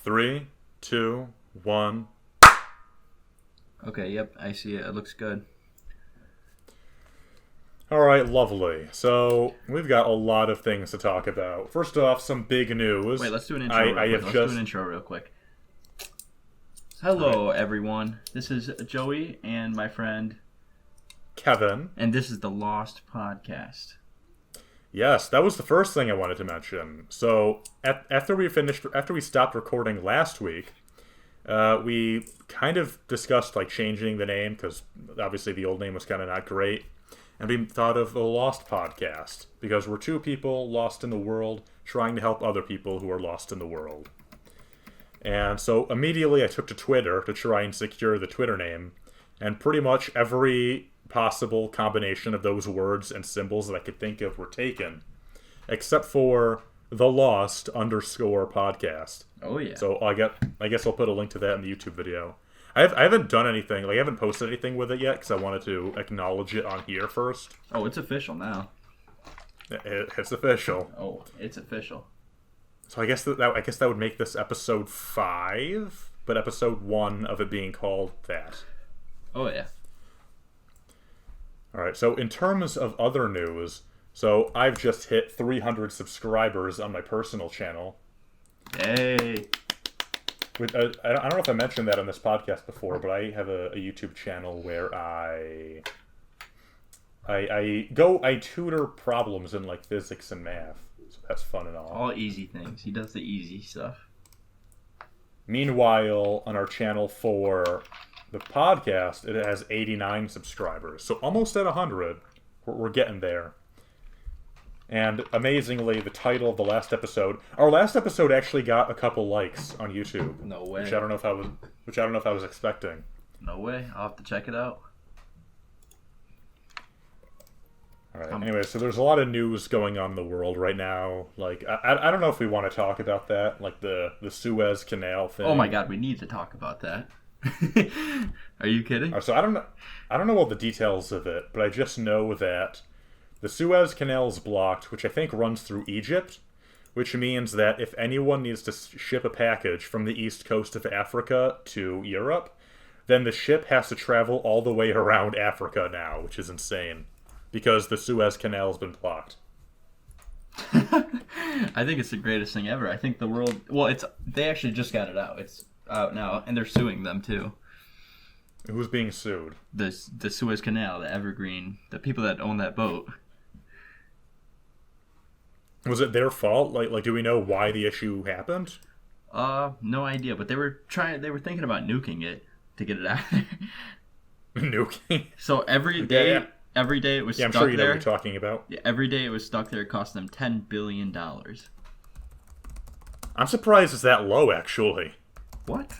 Three, two, one. Okay, yep, I see it. It looks good. All right, lovely. So we've got a lot of things to talk about. First off, some big news. Wait, let's do an intro real quick. Let's do an intro real quick. Hello, everyone. This is Joey and my friend Kevin. And this is the Lost Podcast. Yes, that was the first thing I wanted to mention. So after we stopped recording last week, we kind of discussed like changing the name because obviously the old name was kind of not great, and we thought of the Lost Podcast because we're two people lost in the world trying to help other people who are lost in the world. And so immediately I took to Twitter to try and secure the Twitter name, and pretty much every possible combination of those words and symbols that I could think of were taken, except for the Lost _ podcast. Oh yeah. So I guess I'll put a link to that in the YouTube video. I haven't done anything, like I haven't posted anything with it yet because I wanted to acknowledge it on here first. Oh, it's official now. It's official. Oh, it's official. So I guess that would make this episode 5, but episode 1 of it being called that. Oh yeah. All right. So in terms of other news, so I've just hit 300 subscribers on my personal channel. Hey. I don't know if I mentioned that on this podcast before, but I have a YouTube channel where I tutor problems in like physics and math. So that's fun and all. All easy things. He does the easy stuff. Meanwhile, on our channel for the podcast, it has 89 subscribers. So almost at 100. We're getting there. And amazingly, the title of the last episode, our last episode actually got a couple likes on YouTube. No way. Which I don't know if I was expecting. No way. I'll have to check it out. All right. Anyway, so there's a lot of news going on in the world right now. Like, I don't know if we want to talk about that, like the Suez Canal thing. Oh my God, we need to talk about that. Are you kidding? So I don't know all the details of it, but I just know that the Suez Canal is blocked, which I think runs through Egypt, which means that if anyone needs to ship a package from the east coast of Africa to Europe, then the ship has to travel all the way around Africa now, which is insane. Because the Suez Canal has been blocked. I think it's the greatest thing ever. I think the world... Well, they actually just got it out. It's out now, and they're suing them, too. Who's being sued? The Suez Canal, the Evergreen, the people that own that boat. Was it their fault? Like, do we know why the issue happened? No idea, but they were thinking about nuking it to get it out of there. Nuking? So every day... Yeah. Every day it was I'm stuck sure you know there. what you're talking about. Yeah, every day it was stuck there. It cost them $10 billion. I'm surprised it's that low, actually. What?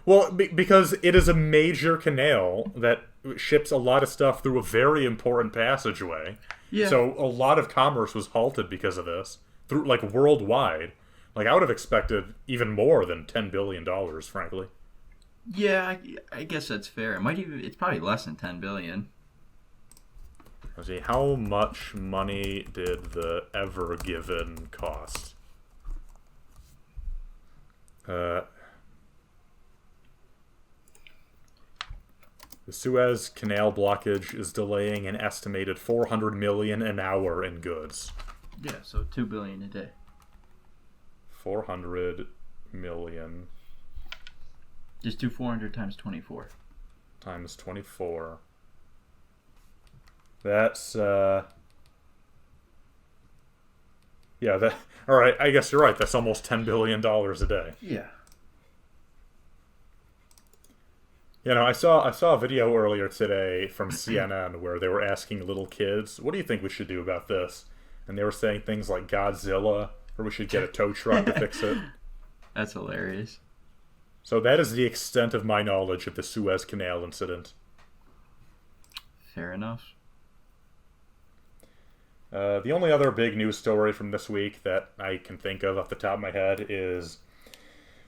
Well, because it is a major canal that ships a lot of stuff through a very important passageway. Yeah. So a lot of commerce was halted because of this, through like worldwide. Like I would have expected even more than $10 billion, frankly. Yeah, I guess that's fair. It's probably less than 10 billion. Let's see, how much money did the Ever Given cost? The Suez Canal blockage is delaying an estimated 400 million an hour in goods. Yeah, so 2 billion a day. 400 million. Just do 400 times 24. Times 24. That's, yeah, alright, I guess you're right. That's almost $10 billion a day. Yeah. You know, I saw a video earlier today from CNN where they were asking little kids, what do you think we should do about this? And they were saying things like Godzilla, or we should get a tow truck to fix it. That's hilarious. So that is the extent of my knowledge of the Suez Canal incident. Fair enough. The only other big news story from this week that I can think of off the top of my head is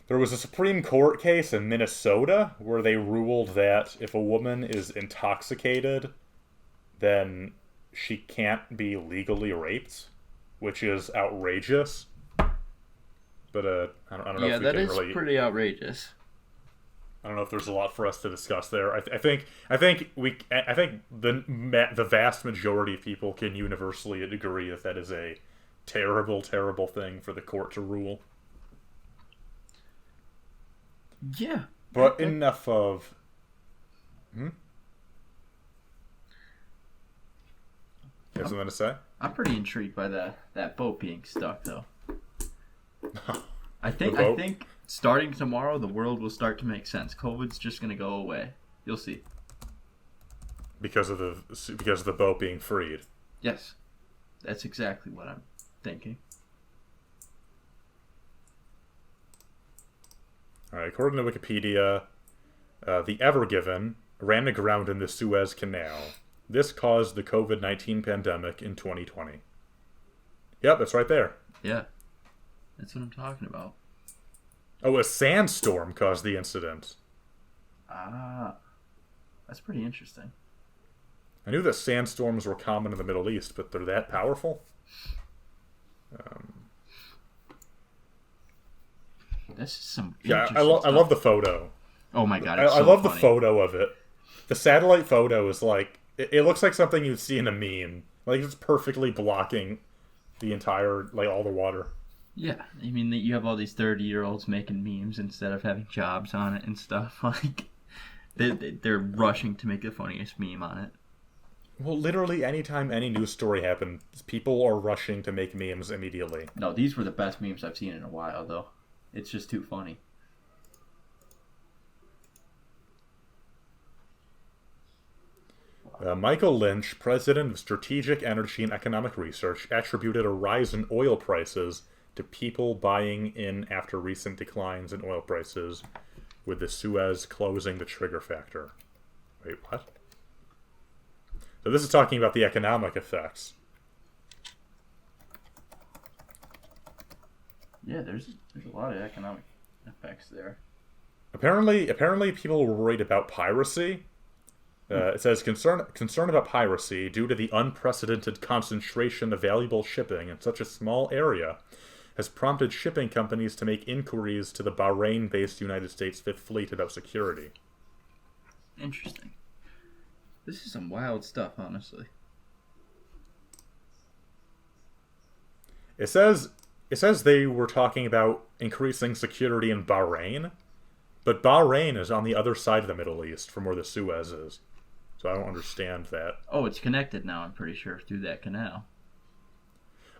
there was a Supreme Court case in Minnesota where they ruled that if a woman is intoxicated, then she can't be legally raped, which is outrageous. but I don't know Yeah, if we that can is really. pretty outrageous. I don't know if there's a lot for us to discuss there. I think the vast majority of people can universally agree that that is a terrible, terrible thing for the court to rule. Yeah. But enough of. Hmm? You have something to say? I'm pretty intrigued by that boat being stuck, though. I The boat? think starting tomorrow, the world will start to make sense. COVID's just gonna go away. You'll see. Because of the boat being freed. Yes, that's exactly what I'm thinking. All right, according to Wikipedia, the Ever Given ran aground in the Suez Canal. This caused the COVID-19 pandemic in 2020. Yep, that's right there. Yeah, that's what I'm talking about. Oh, a sandstorm caused the incident. Ah, that's pretty interesting. I knew that sandstorms were common in the Middle East, but they're that powerful? This is some Yeah, interesting I stuff. love the photo. Oh my god, it's I so love funny. the photo of it. The satellite photo is like, it looks like something you'd see in a meme. Like, it's perfectly blocking the entire, like, all the water. Yeah, I mean, you have all these 30-year-olds making memes instead of having jobs on it and stuff. Like, they're rushing to make the funniest meme on it. Well, literally anytime any news story happens, people are rushing to make memes immediately. No, these were the best memes I've seen in a while, though. It's just too funny. Michael Lynch, president of Strategic Energy and Economic Research, attributed a rise in oil prices to people buying in after recent declines in oil prices, with the Suez closing the trigger factor. Wait, what? So this is talking about the economic effects. Yeah, there's a lot of economic effects there. Apparently, people were worried about piracy. It says concern about piracy due to the unprecedented concentration of valuable shipping in such a small area has prompted shipping companies to make inquiries to the Bahrain-based United States Fifth Fleet about security. Interesting. This is some wild stuff, honestly. It says they were talking about increasing security in Bahrain, but Bahrain is on the other side of the Middle East from where the Suez is. So I don't understand that. Oh, it's connected now, I'm pretty sure, through that canal.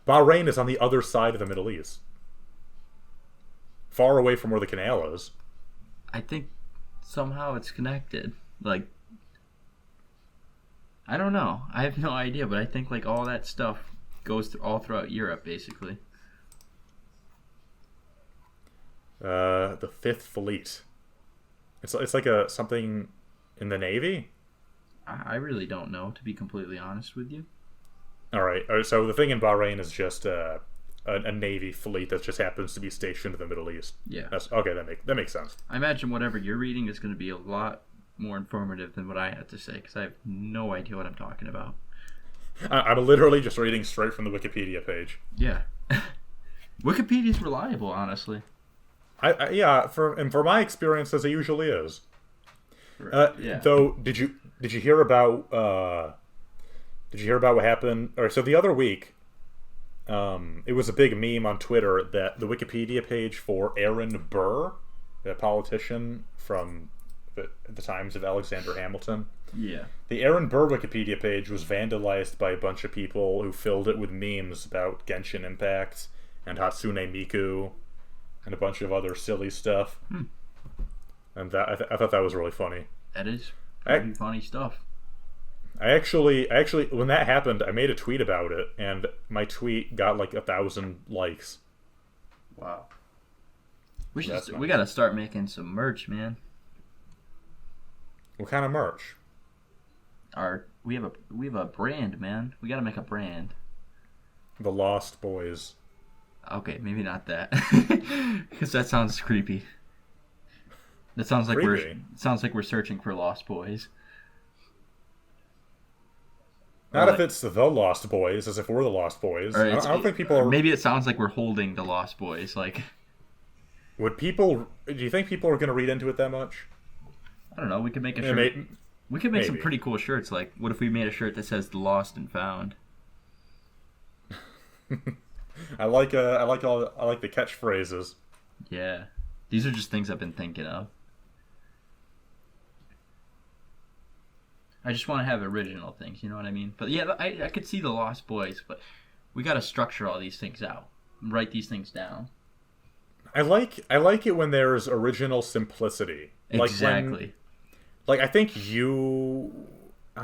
Bahrain is on the other side of the Middle East. Far away from where the canal is. I think somehow it's connected. Like, I don't know. I have no idea, but I think like all that stuff goes all throughout Europe, basically. The Fifth Fleet. It's like something in the Navy? I really don't know, to be completely honest with you. All right. So the thing in Bahrain is just a Navy fleet that just happens to be stationed in the Middle East. Yeah. Okay, that makes sense. I imagine whatever you're reading is going to be a lot more informative than what I had to say, because I have no idea what I'm talking about. I'm literally just reading straight from the Wikipedia page. Yeah. Wikipedia's reliable, honestly. Yeah, for my experience, as it usually is. Yeah. Though, did you hear about what happened? Or so the other week, it was a big meme on Twitter that the Wikipedia page for Aaron Burr, the politician from the times of Alexander Hamilton. Yeah. The Aaron Burr Wikipedia page was vandalized by a bunch of people who filled it with memes about Genshin Impact and Hatsune Miku and a bunch of other silly stuff. And I thought that was really funny. That is pretty funny stuff. I actually, when that happened, I made a tweet about it, and my tweet got like 1,000 likes. Wow. We Nice. gotta start making some merch, man. What kind of merch? We have a brand, man. We gotta make a brand. The Lost Boys. Okay, maybe not that, because that sounds creepy. That sounds like Creepy? we're searching for lost boys. Not Or if it's the Lost Boys, as if we're the Lost Boys. or I don't think people are. Maybe it sounds like we're holding the lost boys. Like, Would people? Do you think people are going to read into it that much? I don't know. We could make a Yeah, shirt. We could make some maybe. pretty cool shirts. Like, what if we made a shirt that says "The Lost and Found"? I like the catchphrases. Yeah, these are just things I've been thinking of. I just want to have original things, you know what I mean? But yeah, I could see the Lost Boys, but we got to structure all these things out, write these things down. I like it when there's original simplicity. Exactly. Like I think you, I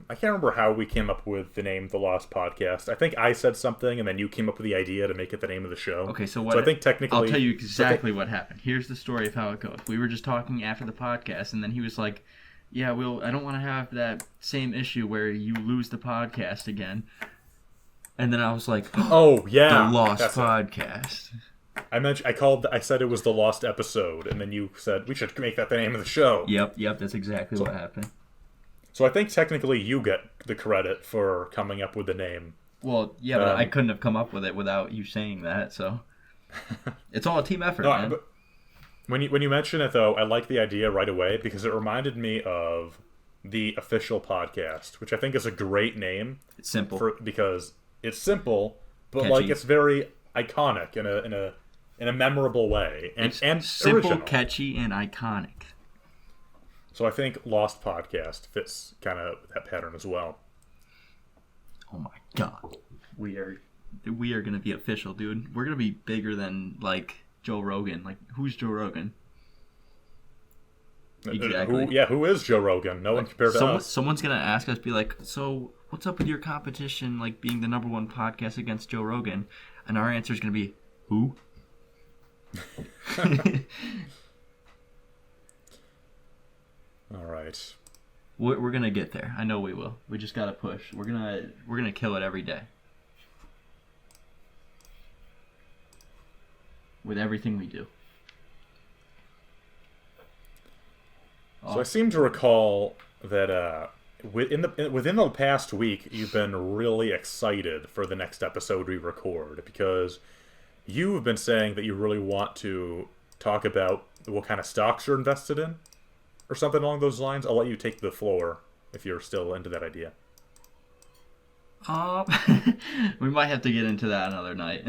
can't remember how we came up with the name The Lost Podcast. I think I said something, and then you came up with the idea to make it the name of the show. Okay, so what? So I think technically, I'll tell you exactly what happened. Here's the story of how it goes. We were just talking after the podcast, and then he was like, "Yeah, I don't want to have that same issue where you lose the podcast again." And then I was like, "Oh yeah, The Lost Podcast." I said it was the Lost Episode, and then you said we should make that the name of the show. Yep, that's exactly what happened. So I think technically you get the credit for coming up with the name. Well, yeah, but I couldn't have come up with it without you saying that, so it's all a team effort, man. But when you mention it though, I like the idea right away because it reminded me of the official podcast, which I think is a great name. It's simple because it's simple, but catchy. like it's very iconic in a memorable way, and simple, original. catchy, and iconic. So I think Lost Podcast fits kind of that pattern as well. Oh my god, we are gonna be official, dude. We're gonna be bigger than like Joe Rogan. Like, who's Joe Rogan? Exactly. Who is Joe Rogan? No one compared to us. Someone's gonna ask us, be like, so what's up with your competition, like being the #1 podcast against Joe Rogan? And our answer is gonna be, who? All right. We're gonna get there. I know we will. We just gotta push. We're gonna kill it every day. With everything we do. So I seem to recall that within the past week, you've been really excited for the next episode we record because you've been saying that you really want to talk about what kind of stocks you're invested in, or something along those lines. I'll let you take the floor if you're still into that idea. We might have to get into that another night.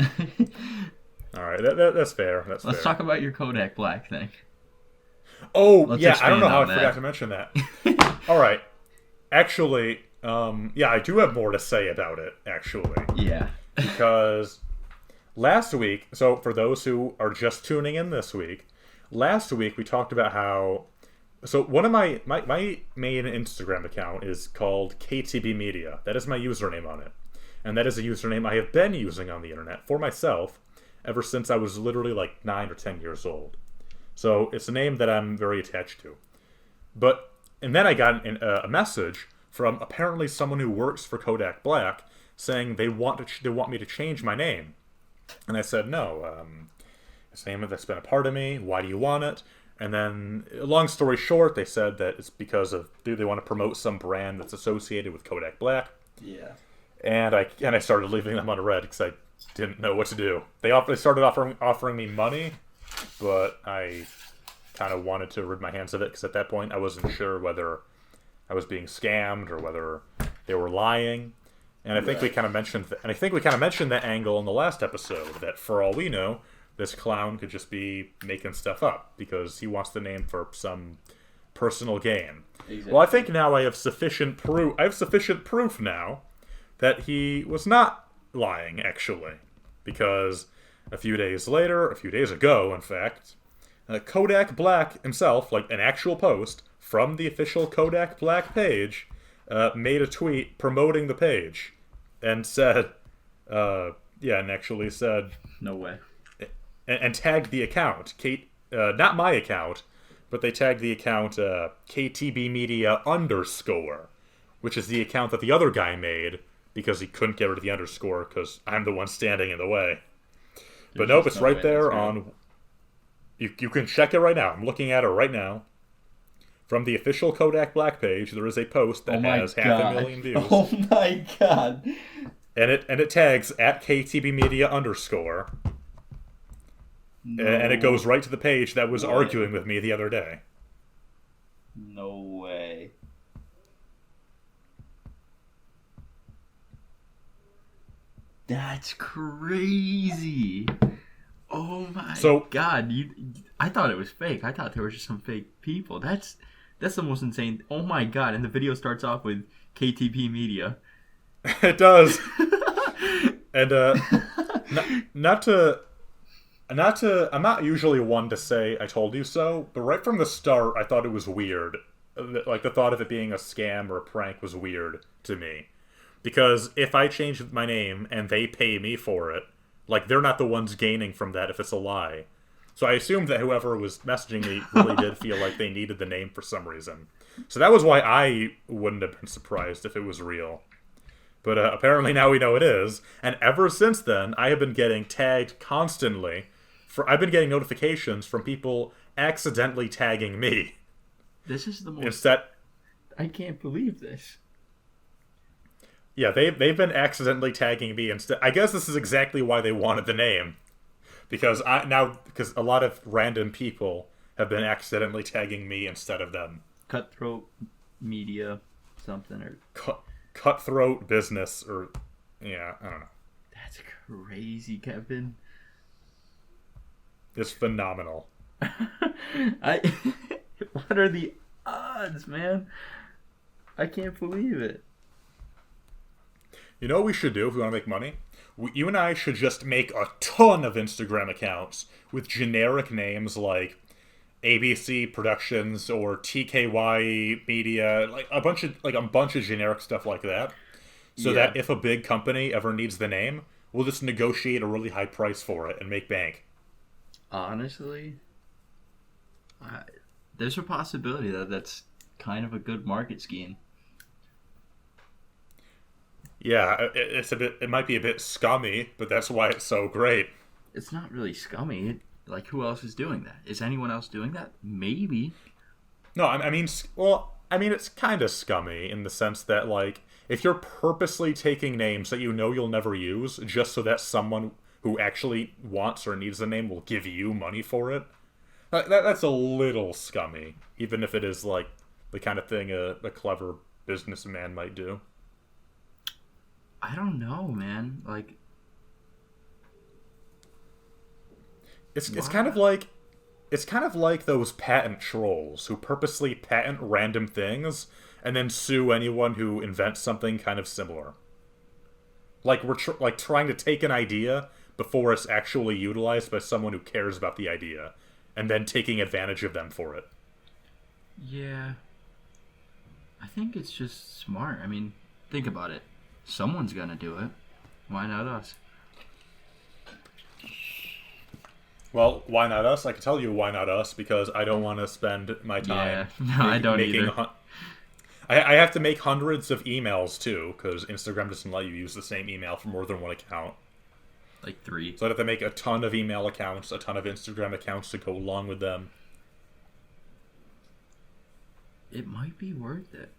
All right, that's fair. Let's talk about your Kodak Black thing. Oh, Let's yeah, I don't know how I that. forgot to mention that. All right. Actually, yeah, I do have more to say about it, actually. Yeah. Because last week, so for those who are just tuning in this week, last week we talked about how, so one of my main Instagram account is called KTB Media. That is my username on it. And that is a username I have been using on the internet for myself ever since I was literally like 9 or 10 years old. So it's a name that I'm very attached to. And then I got a message from apparently someone who works for Kodak Black saying they want me to change my name. And I said, no, it's a name that's been a part of me. Why do you want it? And then, long story short, they said that it's because of they want to promote some brand that's associated with Kodak Black. Yeah. And I started leaving them unread because I didn't know what to do. They started offering me money, but I kind of wanted to rid my hands of it because at that point I wasn't sure whether I was being scammed or whether they were lying. And I think we kind of mentioned that angle in the last episode, that for all we know, this clown could just be making stuff up because he wants the name for some personal gain. Exactly. Well, I think now I have sufficient proof. I have sufficient proof now that he was not lying, actually, because a few days ago, in fact, Kodak Black himself, like an actual post from the official Kodak Black page, made a tweet promoting the page and said, and actually said, no way, and tagged the account, not my account, but they tagged the account KTB Media _ which is the account that the other guy made because he couldn't get rid of the underscore because I'm the one standing in the way. But nope, it's right there on. You can check it right now. I'm looking at it right now. From the official Kodak Black page, there is a post that has 500,000 views. Oh my god! And it tags at KTB Media _ And it No goes right to the page that was way. arguing with me the other day. No way. That's crazy. Oh my So god. I thought it was fake. I thought there were just some fake people. That's the most insane. Oh my god. And the video starts off with KTP Media. it does. And not, not to I'm not usually one to say I told you so, but right from the start I thought it was weird. Like the thought of it being a scam or a prank was weird to me. Because if I change my name and they pay me for it, like they're not the ones gaining from that if it's a lie. So I assumed that whoever was messaging me really did feel like they needed the name for some reason. So that was why I wouldn't have been surprised if it was real. But apparently now we know it is, and ever since then, I have been getting tagged constantly. I've been getting notifications from people accidentally tagging me. This is the most. Instead, I can't believe this. yeah, they've been accidentally tagging me instead. I guess this is exactly why they wanted the name, because a lot of random people have been accidentally tagging me instead of them. Cutthroat Media, something or. Cutthroat business, or yeah, I don't know. That's crazy, Kevin. It's phenomenal. I. What are the odds, man? I can't believe it. You know what we should do if we want to make money? You and I should just make a ton of Instagram accounts with generic names like ABC Productions or TKY Media, like a bunch of generic stuff like that. So Yeah. that if a big company ever needs the name, we'll just negotiate a really high price for it and make bank. Honestly, there's a possibility that that's kind of a good market scheme. Yeah, it might be a bit scummy, but that's why it's so great. It's not really scummy. Like, who else is doing that? Is anyone else doing that? Maybe. No, I mean, it's kind of scummy in the sense that, like, if you're purposely taking names that you know you'll never use just so that someone who actually wants or needs the name will give you money for it, that's a little scummy, even if it is, like, the kind of thing a clever businessman might do. I don't know, man. Like, It's kind of like those patent trolls who purposely patent random things and then sue anyone who invents something kind of similar. Like we're trying to take an idea before it's actually utilized by someone who cares about the idea, and then taking advantage of them for it. yeah. I think it's just smart. I mean, think about it. Someone's gonna do it. Why not us? Well, why not us? I can tell you why not us, because I don't want to spend my time Yeah. No, I don't making. either. I have to make hundreds of emails too, because Instagram doesn't let you use the same email for more than one account. Like 3. So I'd have to make a ton of email accounts, a ton of Instagram accounts to go along with them. It might be worth it.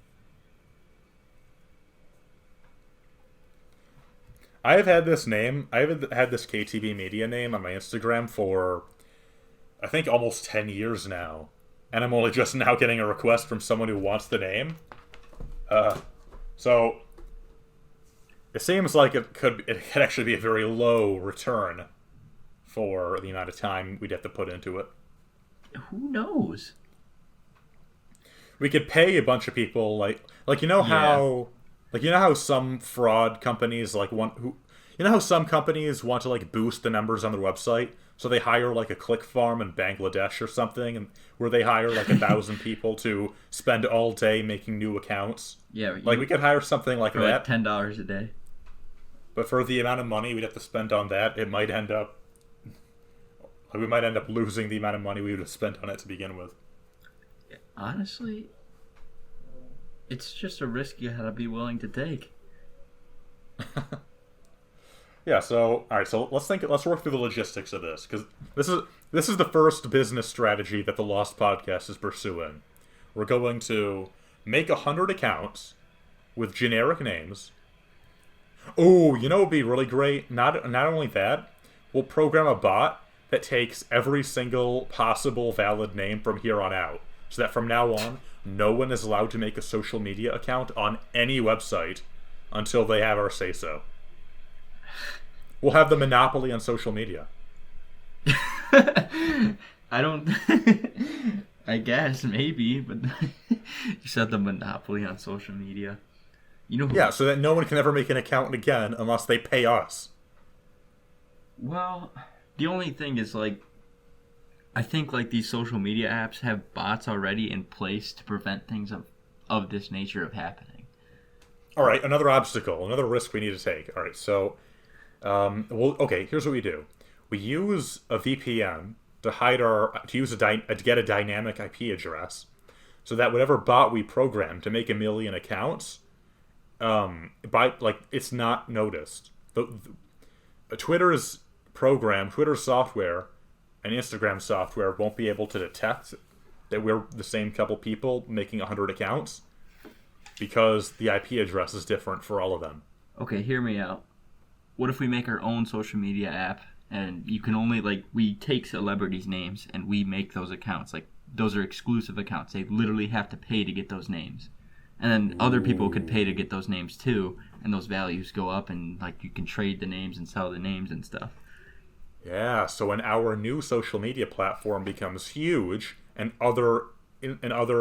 I have had this name. I have had this KTB Media name on my Instagram for, I think, almost 10 years now, and I'm only just now getting a request from someone who wants the name. So it seems like it could actually be a very low return for the amount of time we'd have to put into it. Who knows? We could pay a bunch of people like you know how some fraud companies how some companies want to like boost the numbers on their website, so they hire like a click farm in Bangladesh or something, and where they hire like 1,000 people to spend all day making new accounts. Yeah. Like we could hire something like for that, like $10 a day. but for the amount of money we'd have to spend on that, it might end up we might end up losing the amount of money we would have spent on it to begin with. Honestly, it's just a risk you gotta be willing to take. Yeah, so all right, so let's work through the logistics of this, because this is the first business strategy that the Lost Podcast is pursuing. We're going to make 100 accounts with generic names. Oh, you know what would be really great? Not only that, we'll program a bot that takes every single possible valid name from here on out, so that from now on, no one is allowed to make a social media account on any website until they have our say-so. We'll have the monopoly on social media. I don't. I guess maybe, but you said the monopoly on social media. You know who, Yeah, so that no one can ever make an account again unless they pay us. well, the only thing is like I think like these social media apps have bots already in place to prevent things of this nature of happening. All right, another obstacle, another risk we need to take. All right, so, here's what we do. We use a VPN to get a dynamic IP address, so that whatever bot we program to make 1 million accounts, it's not noticed. Twitter's software, and Instagram software won't be able to detect that we're the same couple people making 100 accounts, because the IP address is different for all of them. Okay, hear me out. What if we make our own social media app, and you can only we take celebrities' names and we make those accounts? Like, those are exclusive accounts. They literally have to pay to get those names, and then other people could pay to get those names too, and those values go up, and you can trade the names and sell the names and stuff. Yeah, so when our new social media platform becomes huge, and other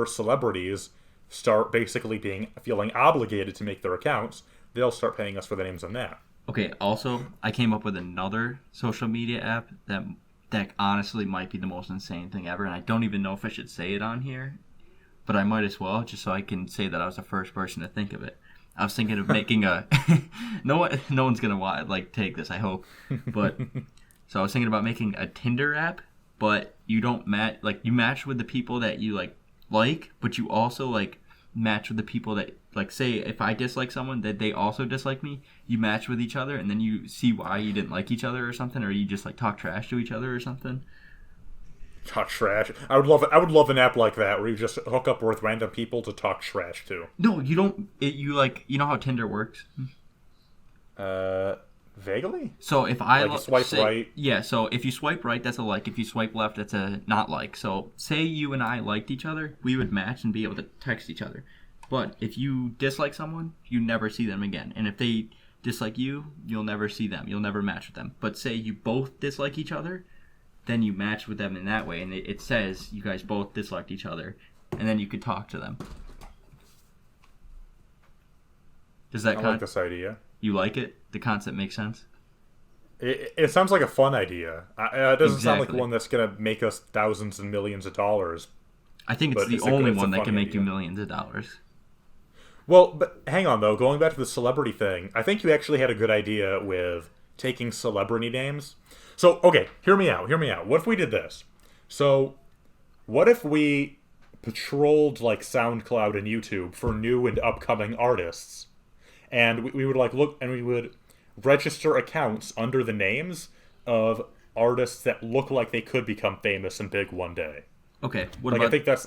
celebrities start basically feeling obligated to make their accounts, they'll start paying us for the names on that. Okay, also, I came up with another social media app that honestly might be the most insane thing ever, and I don't even know if I should say it on here, but I might as well, just so I can say that I was the first person to think of it. I was thinking of making a... no one's going to take this, I hope, but... So I was thinking about making a Tinder app, but you don't match... you match with the people that you, like, but you also, match with the people that... say, if I dislike someone, that they also dislike me, you match with each other, and then you see why you didn't like each other or something, or you just, talk trash to each other or something. Talk trash? I would love an app like that, where you just hook up with random people to talk trash to. No, you don't... you know how Tinder works? Vaguely? So if I you swipe right? Yeah, so if you swipe right, that's a like. If you swipe left, that's a not like. So say you and I liked each other, we would match and be able to text each other. But if you dislike someone, you never see them again. And if they dislike you, you'll never see them. You'll never match with them. But say you both dislike each other, then you match with them in that way. And it says you guys both disliked each other. And then you could talk to them. Does that like this idea. You like it? The concept makes sense? It sounds like a fun idea. It doesn't sound like Exactly. one that's going to make us thousands and millions of dollars. I think it's the only one that can make you millions of dollars. Well, but hang on, though. Going back to the celebrity thing, I think you actually had a good idea with taking celebrity names. So, okay, hear me out. What if we did this? So, what if we patrolled, SoundCloud and YouTube for new and upcoming artists? And we would, look, and we would register accounts under the names of artists that look like they could become famous and big one day. Okay, what about... I think that's,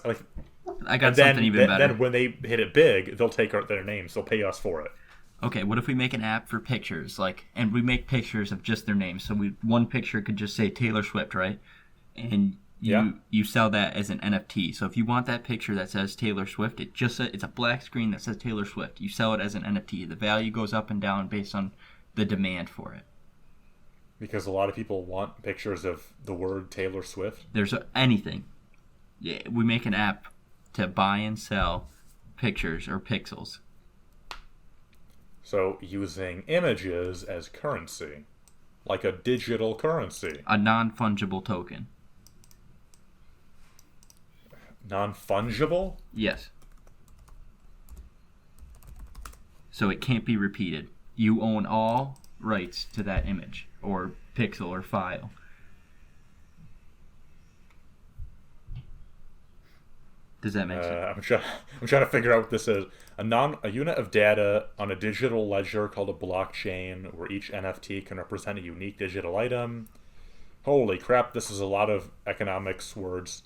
I got something even better. Then when they hit it big, they'll take their names. They'll pay us for it. Okay, what if we make an app for pictures, and we make pictures of just their names. So one picture could just say Taylor Swift, right? And you sell that as an NFT. So if you want that picture that says Taylor Swift, it's a black screen that says Taylor Swift. You sell it as an NFT. The value goes up and down based on the demand for it. Because a lot of people want pictures of the word Taylor Swift. There's anything. Yeah, we make an app to buy and sell pictures or pixels. So using images as currency, like a digital currency. A non-fungible token. Non-fungible? Yes. So it can't be repeated. You own all rights to that image or pixel or file. Does that make sense? I'm trying to figure out what this is. A unit of data on a digital ledger called a blockchain, where each NFT can represent a unique digital item. Holy crap! This is a lot of economics words.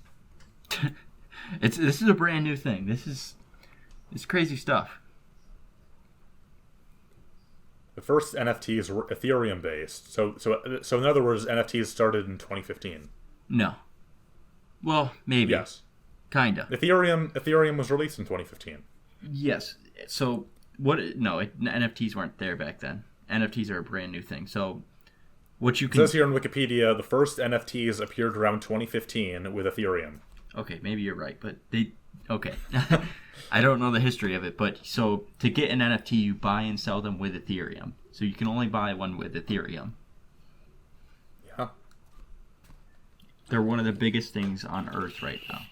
This is a brand new thing. It's crazy stuff. The first NFTs were Ethereum based. So in other words, NFTs started in 2015. No. Well, maybe. Yes. Kinda. Ethereum was released in 2015. Yes. So what? No, NFTs weren't there back then. NFTs are a brand new thing. So what you can... It says here on Wikipedia, the first NFTs appeared around 2015 with Ethereum. Okay, maybe you're right, but they... Okay. I don't know the history of it, but so to get an NFT, you buy and sell them with Ethereum. So you can only buy one with Ethereum. Yeah. They're one of the biggest things on Earth right now.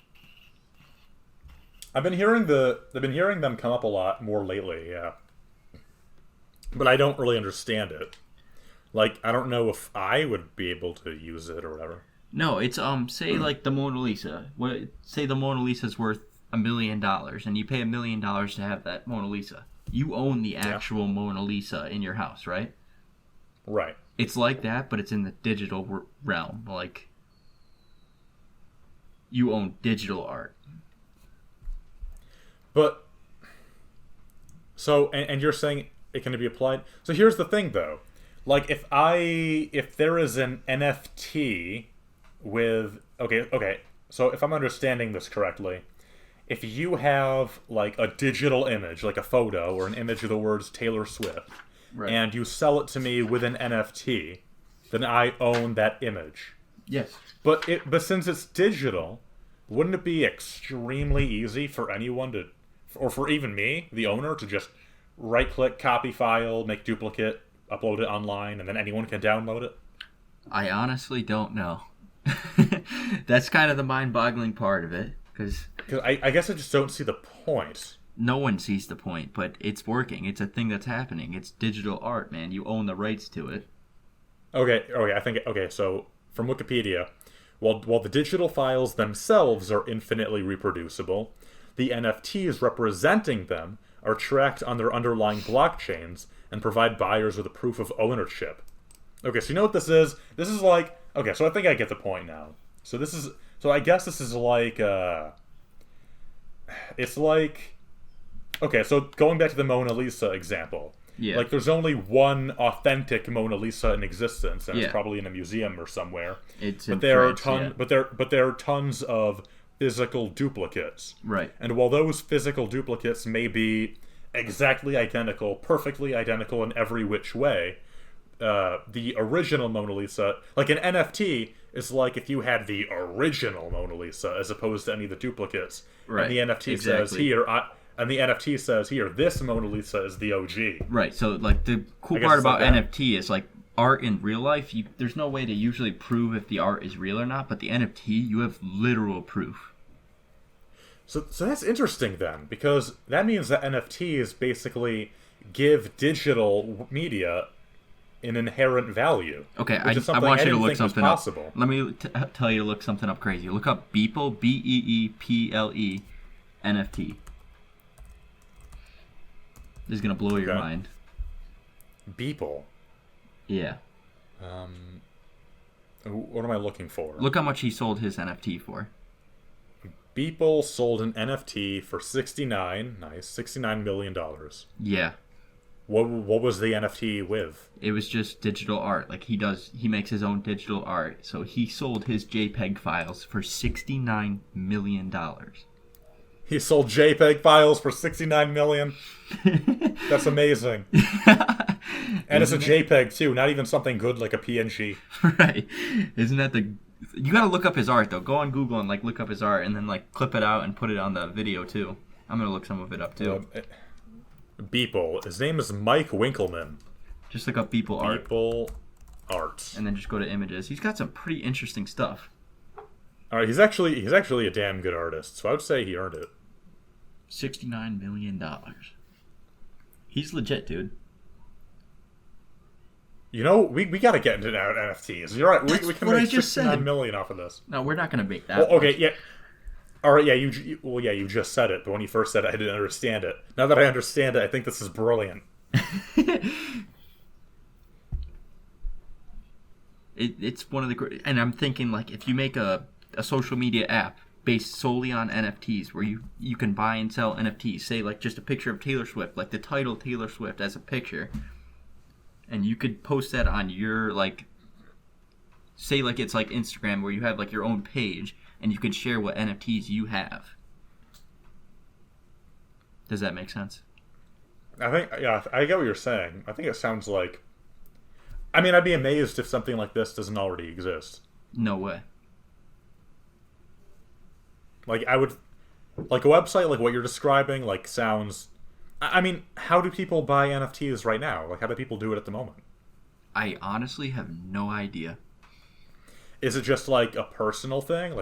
I've been hearing them come up a lot more lately, yeah. But I don't really understand it. Like, I don't know if I would be able to use it or whatever. No, it's say like the Mona Lisa. Say the Mona Lisa's worth $1 million, and you pay $1 million to have that Mona Lisa. You own the actual Mona Lisa in your house, right? Right. It's like that, but it's in the digital realm. Like, you own digital art. But so, and you're saying it can be applied. So here's the thing, though. Like, if there is an NFT with okay. So if I'm understanding this correctly, if you have like a digital image, like a photo or an image of the words Taylor Swift, Right. and you sell it to me with an NFT, then I own that image. Yes. But since it's digital, wouldn't it be extremely easy for anyone to, or for even me, the owner, to just right-click, copy file, make duplicate, upload it online, and then anyone can download it? I honestly don't know. That's kind of the mind-boggling part of it, because I guess I just don't see the point. no one sees the point, but it's working. It's a thing that's happening. It's digital art, man. You own the rights to it. Okay, so from Wikipedia, while the digital files themselves are infinitely reproducible, the NFTs representing them are tracked on their underlying blockchains and provide buyers with a proof of ownership. Okay, so you know what this is? This is like... Okay, so I think I get the point now. So I guess this is like... It's like... Okay, so going back to the Mona Lisa example. Yeah. Like, there's only one authentic Mona Lisa in existence, and Yeah. it's probably in a museum or somewhere. It's But in there France, are but there are tons of physical duplicates. Right. And while those physical duplicates may be exactly identical, perfectly identical in every which way, the original Mona Lisa, like an NFT, is like if you had the original Mona Lisa as opposed to any of the duplicates. Right. And the NFT says here, this Mona Lisa is the OG. Right. So, like, the cool part about NFT is, like, art in real life, there's no way to usually prove if the art is real or not, but the NFT, you have literal proof. So that's interesting then, because that means that NFTs basically give digital media an inherent value. Okay, I want you to look something up. Possible. Let me tell you to look something up crazy. Look up Beeple, Beeple, NFT. This is going to blow your mind. Beeple? Yeah. What am I looking for? Look how much he sold his NFT for. Beeple sold an NFT for $69 million. Yeah. What was the NFT with? It was just digital art. Like, he makes his own digital art. So he sold his JPEG files for $69 million. He sold JPEG files for $69 million? That's amazing. And it's a JPEG too, not even something good like a PNG. Right. Isn't that the... You gotta look up his art, though. Go on Google and, like, look up his art and then, like, clip it out and put it on the video, too. I'm gonna look some of it up, too. Beeple. His name is Mike Winkleman. Just look up Beeple art. Beeple art. And then just go to images. He's got some pretty interesting stuff. Alright, he's actually a damn good artist, so I would say he earned it. $69 million. He's legit, dude. You know, we gotta get into NFTs. You're right. We can make $69 million off of this. No, we're not gonna make that. Well, okay, yeah. All right, yeah. You just said it, but when you first said it, I didn't understand it. Now that I understand it, I think this is brilliant. It's one of the great, and I'm thinking, like, if you make a social media app based solely on NFTs, where you can buy and sell NFTs, say, like, just a picture of Taylor Swift, like the title Taylor Swift as a picture. and you could post that on your like, say like it's like Instagram where you have like your own page, and you could share what NFTs you have. Does that make sense? I think, yeah, I get what you're saying. I think it sounds like. I mean, I'd be amazed if something like this doesn't already exist. No way. Like, I would. Like, a website like what you're describing, like, sounds. I mean, how do people buy NFTs right now? Like, how do people do it at the moment? I honestly have no idea. Is it just like a personal thing?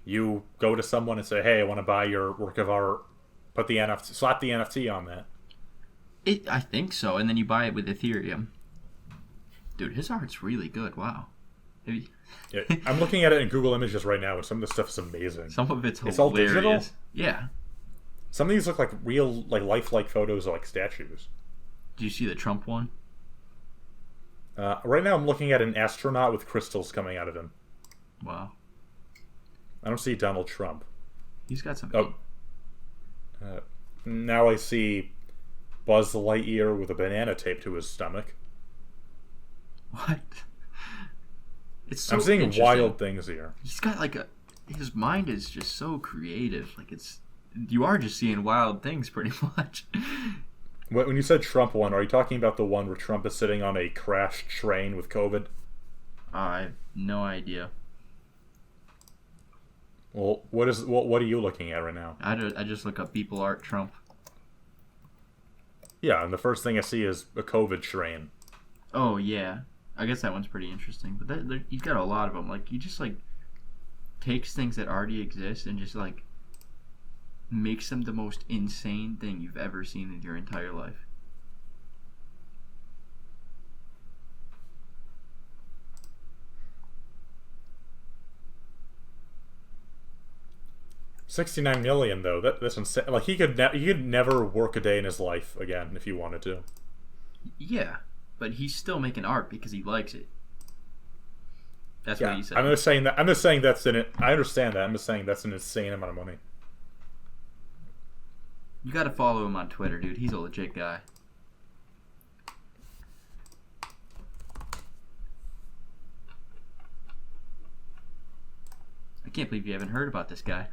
You go to someone and say, hey, I want to buy your work of art, put the NFT, slap the NFT on that. I think so, and then you buy it with Ethereum. Dude, his art's really good. Wow. Yeah, I'm looking at it in Google Images right now, and some of the stuff is amazing. Some of it's hilarious. It's all digital? Yeah. Some of these look like real, like lifelike photos of like statues. Do you see the Trump one? Right now I'm looking at an astronaut with crystals coming out of him. Wow. I don't see Donald Trump. He's got some... Oh. Now I see Buzz Lightyear with a banana taped to his stomach. What? It's so I'm seeing interesting. wild things here. He's got like a... His mind is just so creative. Like it's... You are just seeing wild things pretty much. When you said Trump one, are you talking about the one where Trump is sitting on a crashed train with COVID? I have no idea. Well, what are you looking at right now? I just look up people art Trump. Yeah, and the first thing I see is a COVID train. Oh yeah, I guess that one's pretty interesting. But he's got a lot of them. Like he just like takes things that already exist and just like makes them the most insane thing you've ever seen in your entire life. $69 million though. That's insane. Like he could never work a day in his life again if he wanted to. Yeah, but he's still making art because he likes it. That's what he said. I'm just saying that's in it. I understand that. I'm just saying that's an insane amount of money. You gotta follow him on Twitter, dude. He's a legit guy. I can't believe you haven't heard about this guy.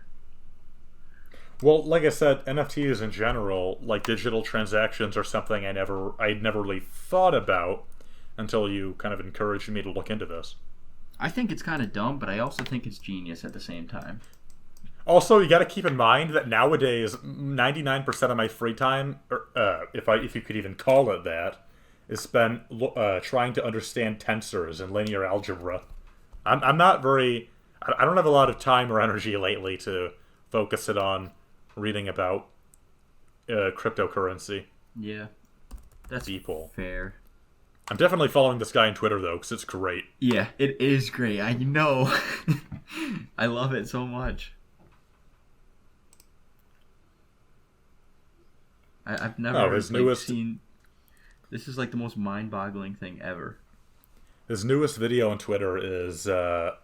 Well, like I said, NFTs in general, like digital transactions, are something I'd never really thought about until you kind of encouraged me to look into this. I think it's kind of dumb, but I also think it's genius at the same time. Also, you got to keep in mind that nowadays, 99% of my free time, if you could even call it that, is spent trying to understand tensors and linear algebra. I'm not very. I don't have a lot of time or energy lately to focus it on reading about cryptocurrency. Yeah, that's people. Fair. I'm definitely following this guy on Twitter though, because it's great. Yeah, it is great. I know. I love it so much. I've never seen. This is like the most mind-boggling thing ever. His newest video on Twitter is a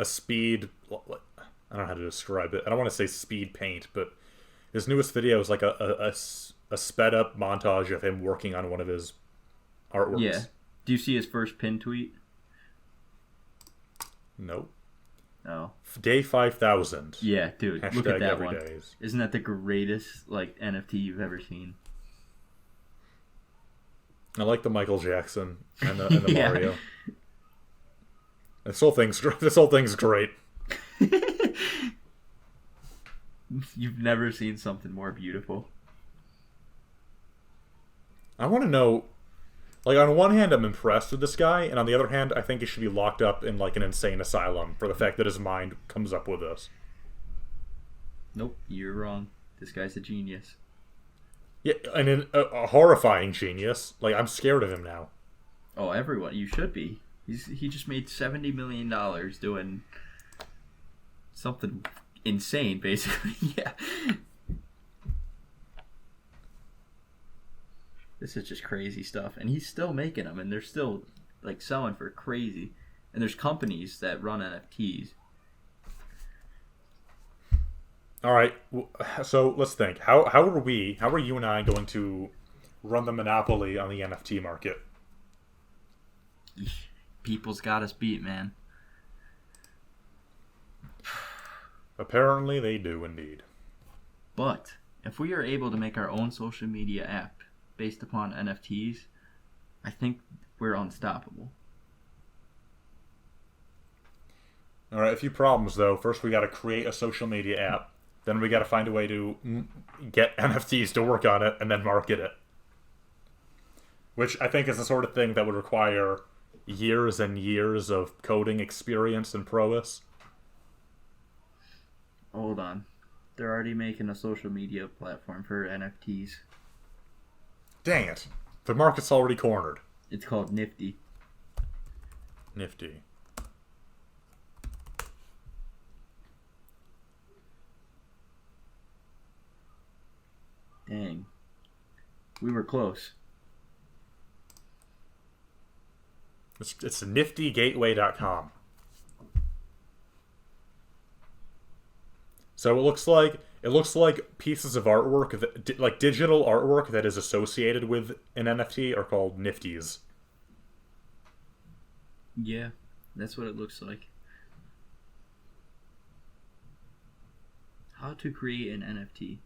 speed. I don't know how to describe it. I don't want to say speed paint, but his newest video is like a sped up montage of him working on one of his artworks. Yeah. Do you see his first pin tweet? Nope. No. Day 5,000. Yeah, dude. Look at that one. Days. Isn't that the greatest like NFT you've ever seen? I like the Michael Jackson and the Yeah. Mario. This whole thing's great. You've never seen something more beautiful. I want to know. Like, on one hand, I'm impressed with this guy, and on the other hand, I think he should be locked up in, like, an insane asylum for the fact that his mind comes up with this. Nope, you're wrong. This guy's a genius. Yeah, and a horrifying genius. Like, I'm scared of him now. Oh, everyone. You should be. He just made $70 million doing something insane, basically. Yeah. This is just crazy stuff. And he's still making them, and they're still like selling for crazy. And there's companies that run NFTs. All right, so let's think. How are you and I going to run the monopoly on the NFT market? People's got us beat, man. Apparently they do indeed. But if we are able to make our own social media app based upon NFTs, I think we're unstoppable. Alright, a few problems though. First, we gotta create a social media app. Then we gotta find a way to get NFTs to work on it and then market it. Which I think is the sort of thing that would require years and years of coding experience and prowess. Hold on. They're already making a social media platform for NFTs. Dang it. The market's already cornered. It's called Nifty. Nifty. Dang. We were close. It's niftygateway.com. So it looks like pieces of artwork, like digital artwork that is associated with an NFT, are called Nifties. Yeah, that's what it looks like. How to create an NFT.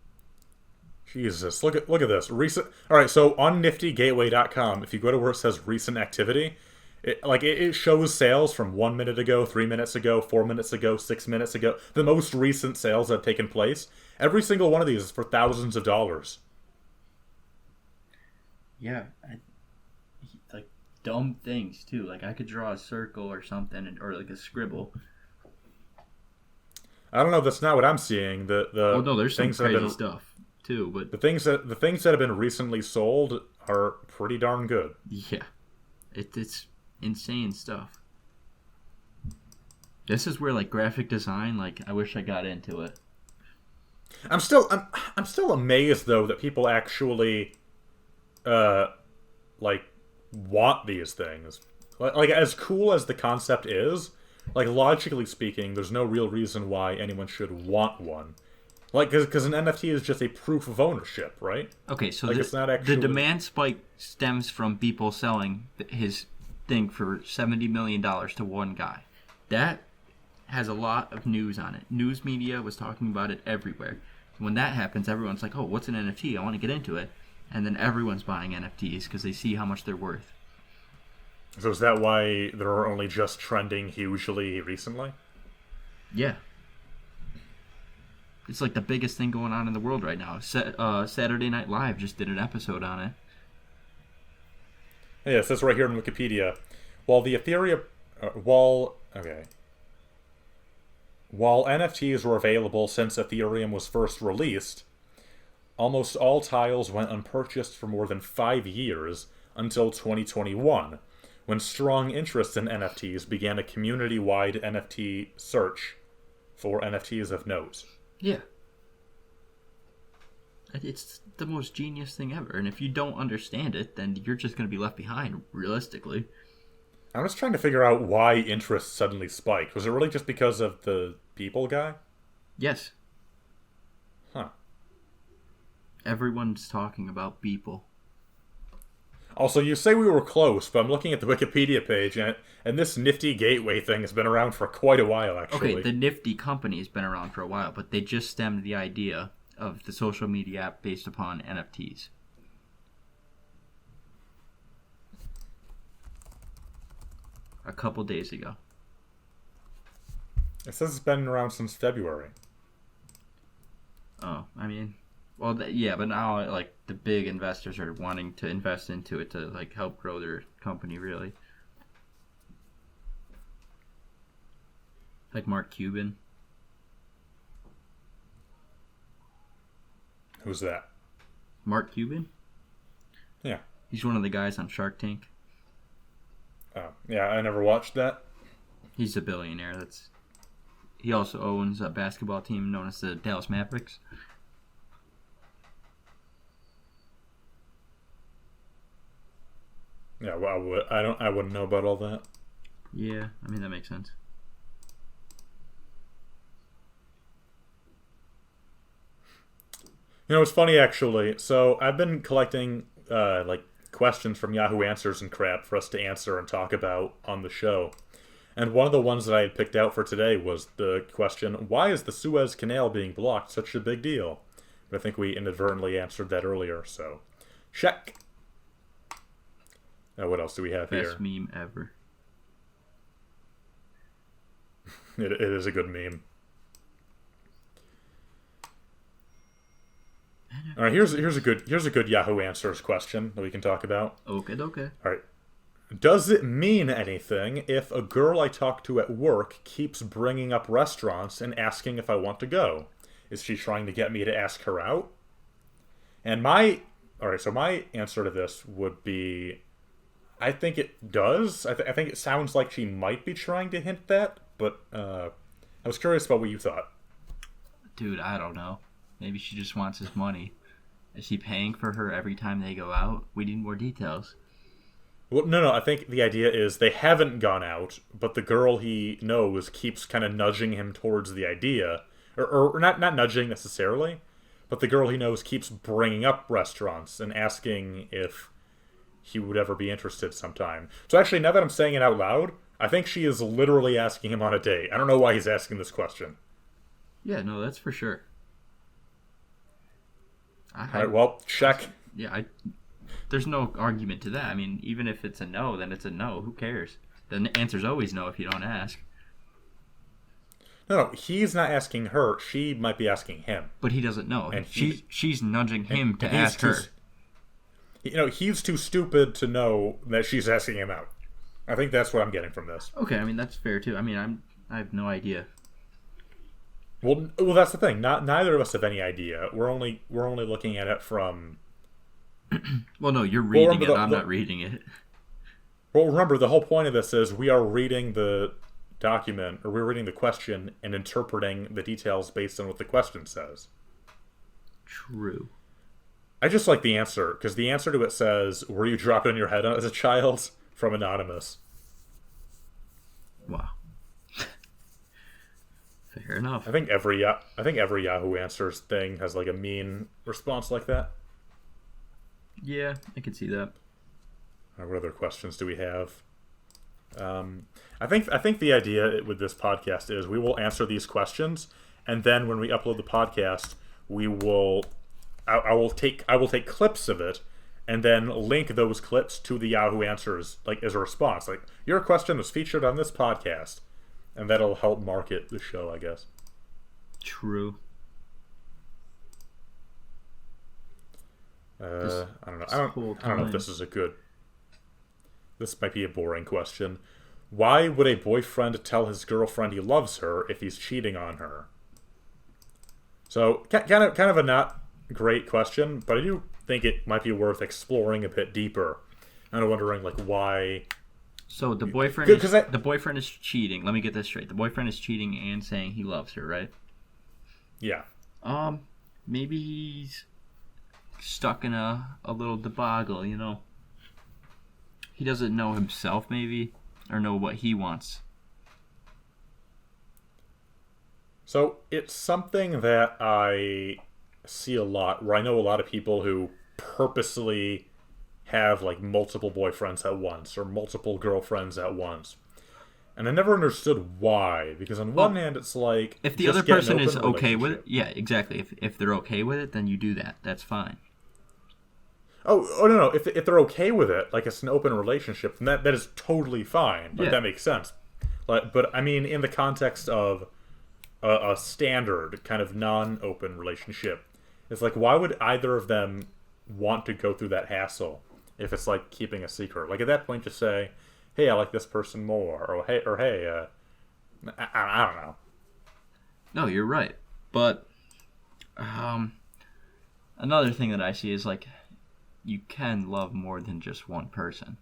Jesus, look at this. All right, so on niftygateway.com, if you go to where it says recent activity, it shows sales from 1 minute ago, 3 minutes ago, 4 minutes ago, 6 minutes ago. The most recent sales that have taken place. Every single one of these is for thousands of dollars. Yeah, like dumb things too. Like I could draw a circle or something, or like a scribble. I don't know. That's not what I'm seeing. Oh no, there's some crazy stuff too. But the things that have been recently sold are pretty darn good. Yeah, it's insane stuff. This is where like graphic design, like I wish I got into it. I'm still amazed though that people actually like want these things. Like as cool as the concept is, like logically speaking, there's no real reason why anyone should want one. Like because an NFT is just a proof of ownership, right? Okay, so like, it's not actually... the demand spike stems from people selling his thing for $70 million to one guy. That has a lot of news on it. News media was talking about it everywhere. When that happens, everyone's like, oh, what's an NFT? I want to get into it. And then everyone's buying NFTs because they see how much they're worth. So is that why they're only just trending hugely recently? Yeah. It's like the biggest thing going on in the world right now. Saturday Night Live just did an episode on it. Yeah, it says right here in Wikipedia, while NFTs were available since Ethereum was first released, almost all tiles went unpurchased for more than 5 years until 2021, when strong interest in NFTs began a community-wide NFT search for NFTs of note. Yeah. It's the most genius thing ever. And if you don't understand it, then you're just going to be left behind, realistically. I'm just trying to figure out why interest suddenly spiked. Was it really just because of the people guy? Yes. Huh. Everyone's talking about people. Also, you say we were close, but I'm looking at the Wikipedia page, and this Nifty Gateway thing has been around for quite a while, actually. Okay, the Nifty company has been around for a while, but they just stemmed the idea of the social media app based upon NFTs. A couple days ago. It says it's been around since February. Oh, I mean, well, yeah, but now like the big investors are wanting to invest into it to like help grow their company, really. Like Mark Cuban. Who's that? Mark Cuban? Yeah. He's one of the guys on Shark Tank. Oh, yeah, I never watched that. He's a billionaire. He also owns a basketball team known as the Dallas Mavericks. Yeah, well, I wouldn't know about all that. Yeah, I mean that makes sense. You know, it's funny actually. So I've been collecting like questions from Yahoo Answers and crap for us to answer and talk about on the show. And one of the ones that I had picked out for today was the question, why is the Suez Canal being blocked such a big deal? But I think we inadvertently answered that earlier, so check. Now, what else do we have here? Best meme ever. It is a good meme. All right, here's a good Yahoo Answers question that we can talk about. Okay. All right. Does it mean anything if a girl I talk to at work keeps bringing up restaurants and asking if I want to go? Is she trying to get me to ask her out? And my answer to this would be, I think it does. I think it sounds like she might be trying to hint that, but I was curious about what you thought. Dude, I don't know. Maybe she just wants his money. Is he paying for her every time they go out? We need more details. Well, no. I think the idea is they haven't gone out, but the girl he knows keeps kind of nudging him towards the idea. Or not nudging necessarily, but the girl he knows keeps bringing up restaurants and asking if he would ever be interested sometime. So actually, now that I'm saying it out loud, I think she is literally asking him on a date. I don't know why he's asking this question. Yeah, no, that's for sure. All right, well, check. Yeah, there's no argument to that. I mean, even if it's a no, then it's a no. Who cares? The answer's always no if you don't ask. No, he's not asking her. She might be asking him. But he doesn't know. And she's nudging him to ask her. He's too stupid to know that she's asking him out. I think that's what I'm getting from this. Okay, I mean, that's fair, too. I mean, I have no idea. Well, that's the thing. Neither of us have any idea. We're only looking at it from. Well, no, you're reading it. I'm not reading it. Well, remember, the whole point of this is we are reading the document, or we're reading the question and interpreting the details based on what the question says. True. I just like the answer, because the answer to it says, "Were you dropped on your head as a child?" from Anonymous. Wow. Fair enough. I think every Yahoo Answers thing has like a mean response like that. Yeah, I can see that. What other questions do we have? I think the idea with this podcast is we will answer these questions, and then when we upload the podcast, I will take clips of it, and then link those clips to the Yahoo Answers like as a response. Like, your question was featured on this podcast, and that'll help market the show, I guess. True. I don't know. I don't know if this is a good. This might be a boring question. Why would a boyfriend tell his girlfriend he loves her if he's cheating on her? So kind of a not great question, but I do think it might be worth exploring a bit deeper. I'm wondering like why. So the boyfriend the boyfriend is cheating. Let me get this straight. The boyfriend is cheating and saying he loves her, right? Yeah. Maybe he's stuck in a little debacle, you know. He doesn't know himself, maybe, or know what he wants. So it's something that I see a lot, where I know a lot of people who purposely have like multiple boyfriends at once or multiple girlfriends at once. And I never understood why, because on one hand it's like, if the other person is okay with it, yeah, exactly. If they're okay with it, then you do that. That's fine. Oh no. If they're okay with it, like it's an open relationship, then that is totally fine. Like, that makes sense. But I mean, in the context of a standard kind of non-open relationship, it's like, why would either of them want to go through that hassle if it's like keeping a secret? Like at that point, just say, "Hey, I like this person more," or "Hey," I don't know. No, you're right. But another thing that I see is like, you can love more than just one person.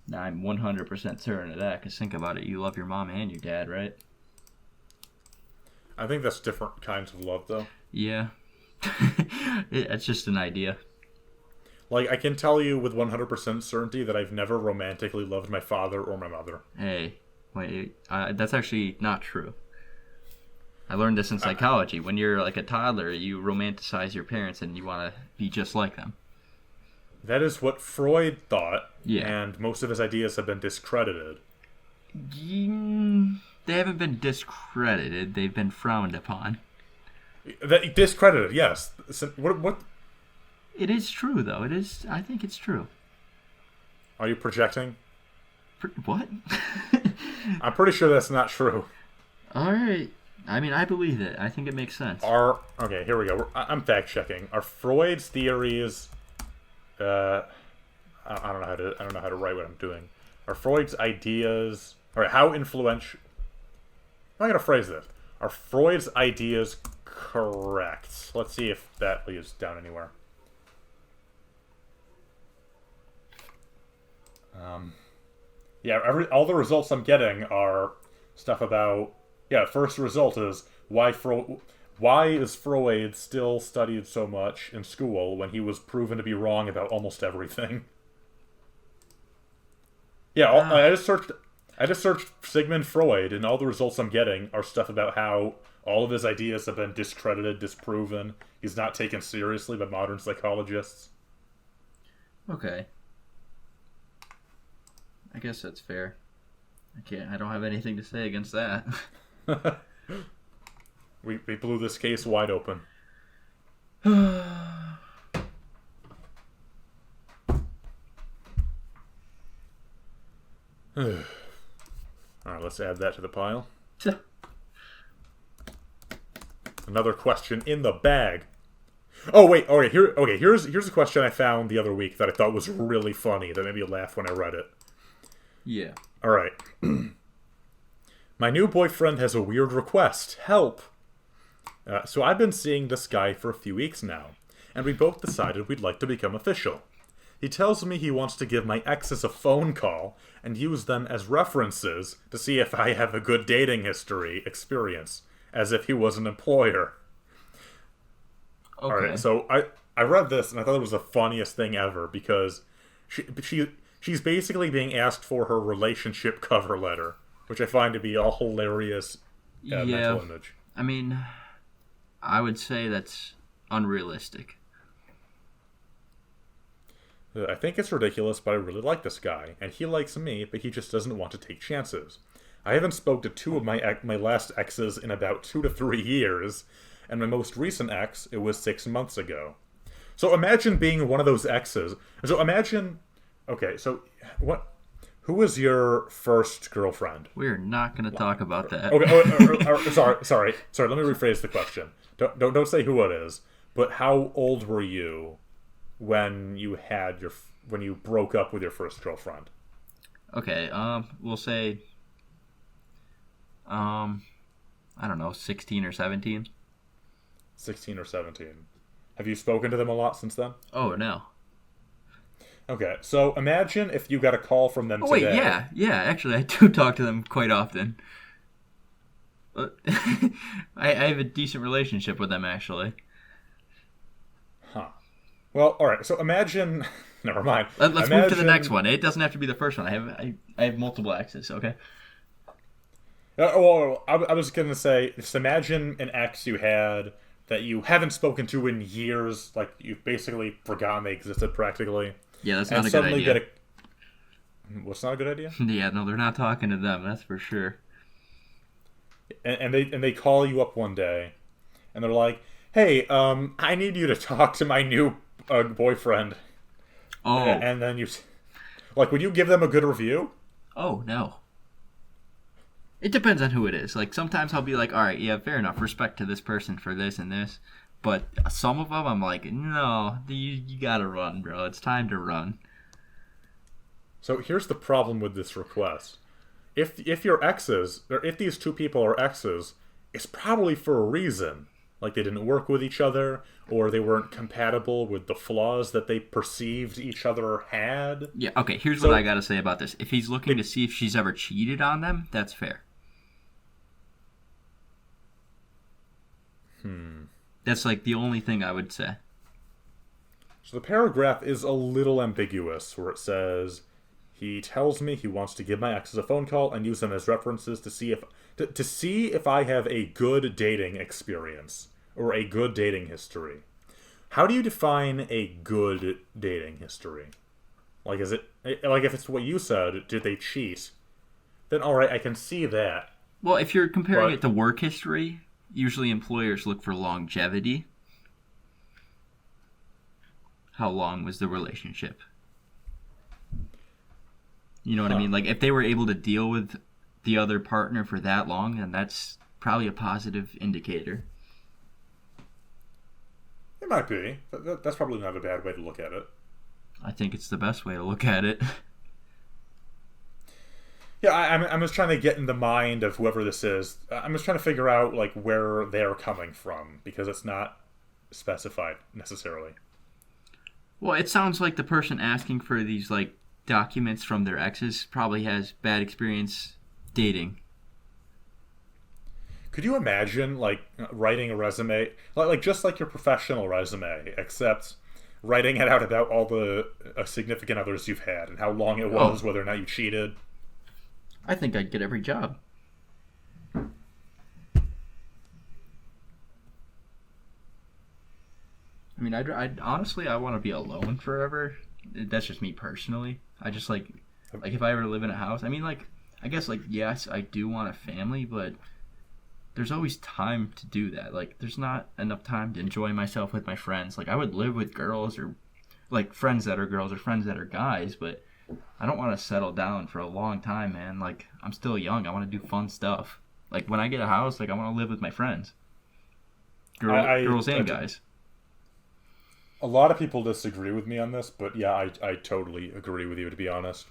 Now, I'm 100% certain of that, because think about it. You love your mom and your dad, right? I think that's different kinds of love, though. Yeah. It's just an idea. Like, I can tell you with 100% certainty that I've never romantically loved my father or my mother. Hey, wait, that's actually not true. I learned this in psychology. When you're like a toddler, you romanticize your parents and you want to be just like them. That is what Freud thought, Yeah. and most of his ideas have been discredited. They haven't been discredited. They've been frowned upon. Discredited, yes. So, what? It is true, though. It is. I think it's true. Are you projecting? What? I'm pretty sure that's not true. All right. I mean, I believe it. I think it makes sense. Okay, here we go. I'm fact checking. Are Freud's theories? I don't know how to write what I'm doing. Are Freud's ideas? All right, how influential? I'm gonna phrase this. Are Freud's ideas correct? Let's see if that leads down anywhere. Yeah, all the results I'm getting are stuff about. Yeah, first result is why is Freud still studied so much in school when he was proven to be wrong about almost everything? Yeah, I just searched Sigmund Freud, and all the results I'm getting are stuff about how all of his ideas have been discredited, disproven. He's not taken seriously by modern psychologists. Okay. I guess that's fair. I don't have anything to say against that. We blew this case wide open. Alright, let's add that to the pile. Another question in the bag. Oh wait, here's a question I found the other week that I thought was really funny, that made me laugh when I read it. Yeah. Alright. My new boyfriend has a weird request. Help! So I've been seeing this guy for a few weeks now, and we both decided we'd like to become official. He tells me he wants to give my exes a phone call and use them as references to see if I have a good dating history experience, as if he was an employer. Okay. Alright, so I read this and I thought it was the funniest thing ever, because she's basically being asked for her relationship cover letter, which I find to be a hilarious mental image. I mean, I would say that's unrealistic. I think it's ridiculous, but I really like this guy, and he likes me, but he just doesn't want to take chances. I haven't spoke to two of my last exes in about 2 to 3 years, and my most recent ex, it was 6 months ago. So imagine being one of those exes. So imagine, okay, so who was your first girlfriend? We're not going to talk about that. Okay, sorry. Let me rephrase the question. Don't say who it is, but how old were you when you broke up with your first girlfriend? Okay, we'll say, I don't know, 16 or 17. 16 or 17. Have you spoken to them a lot since then? Oh, no. Okay, so imagine if you got a call from them today. Wait, yeah, actually, I do talk to them quite often. I have a decent relationship with them, actually. Huh. Well, alright, so imagine... Never mind. Let's move to the next one. It doesn't have to be the first one. I have multiple exes, okay? Well, I was going to say, just imagine an ex you had that you haven't spoken to in years, like you've basically forgotten they existed practically. Yeah, that's not a good idea. What's not a good idea? Yeah, no, they're not talking to them, that's for sure. And they call you up one day, and they're like, "Hey, I need you to talk to my new boyfriend." Oh. And then would you give them a good review? Oh, no. It depends on who it is. Like, sometimes I'll be like, all right, yeah, fair enough, respect to this person for this and this. But some of them, I'm like, no, you gotta run, bro. It's time to run. So here's the problem with this request. If your exes, or if these two people are exes, it's probably for a reason. Like they didn't work with each other, or they weren't compatible with the flaws that they perceived each other had. Yeah, okay, here's what I gotta say about this. If he's looking to see if she's ever cheated on them, that's fair. That's like the only thing I would say. So the paragraph is a little ambiguous, where it says, He tells me he wants to give my exes a phone call and use them as references to see if I have a good dating experience or a good dating history. How do you define a good dating history? Like, is it like if it's what you said? Did they cheat? Then all right, I can see that. Well, if you're comparing it to work history, usually employers look for longevity. How long was the relationship? You know what I mean? Like, if they were able to deal with the other partner for that long, then that's probably a positive indicator. It might be. That's probably not a bad way to look at it. I think it's the best way to look at it. Yeah, I'm just trying to get in the mind of whoever this is. I'm just trying to figure out, like, where they're coming from, because it's not specified necessarily. Well, it sounds like the person asking for these, like, documents from their exes probably has bad experience dating. Could you imagine, like, writing a resume, like just like your professional resume, except writing it out about all the significant others you've had and how long it was, whether or not you cheated? I think I'd get every job. I mean, I'd honestly, I want to be alone forever. That's just me personally. I just like if I ever live in a house. I mean, like, I guess, like, yes, I do want a family, but there's always time to do that. Like, there's not enough time to enjoy myself with my friends. Like, I would live with girls or, like, friends that are girls or friends that are guys, but I don't want to settle down for a long time, man. Like, I'm still young. I want to do fun stuff. Like, when I get a house, like, I want to live with my friends. Girls and guys. A lot of people disagree with me on this, but yeah, I totally agree with you, to be honest.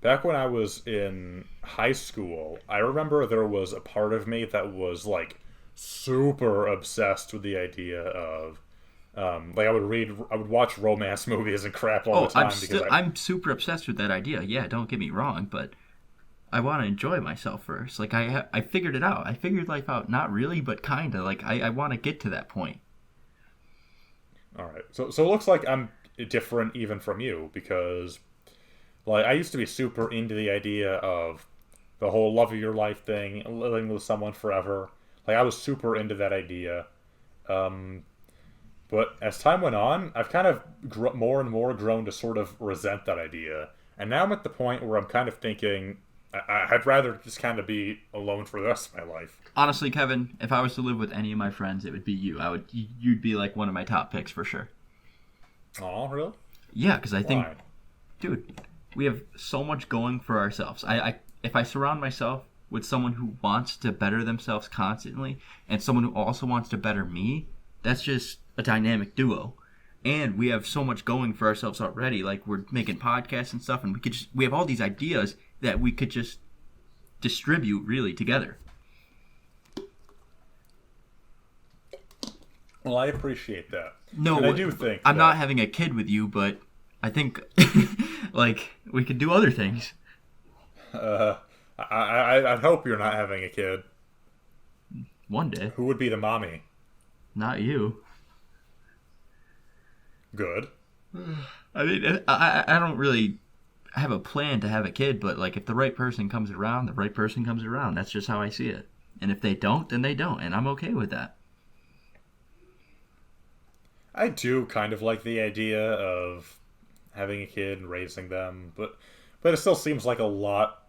Back when I was in high school, I remember there was a part of me that was, like, super obsessed with the idea of, like, I would watch romance movies and crap all the time. I'm super obsessed with that idea. Yeah, don't get me wrong, but I want to enjoy myself first. Like, I figured it out. I figured life out. Not really, but kind of. Like, I want to get to that point. All right. So it looks like I'm different even from you, because, like, I used to be super into the idea of the whole love of your life thing, living with someone forever. Like, I was super into that idea. But as time went on, I've kind of more and more grown to sort of resent that idea. And now I'm at the point where I'm kind of thinking I'd rather just kind of be alone for the rest of my life. Honestly, Kevin, if I was to live with any of my friends, it would be you. You'd be, like, one of my top picks for sure. Oh, really? Yeah, because I think, dude, we have so much going for ourselves. If I surround myself with someone who wants to better themselves constantly and someone who also wants to better me, that's just a dynamic duo. And we have so much going for ourselves already. Like, we're making podcasts and stuff, and we have all these ideas that we could just distribute really together. Well, I appreciate that. No, and I do think I'm not having a kid with you, but I think like, we could do other things. I hope you're not having a kid. One day. Who would be the mommy? Not you. Good. I mean, I don't really have a plan to have a kid, but, like, if the right person comes around, the right person comes around. That's just how I see it. And if they don't, then they don't, and I'm okay with that. I do kind of like the idea of having a kid and raising them, but it still seems like a lot.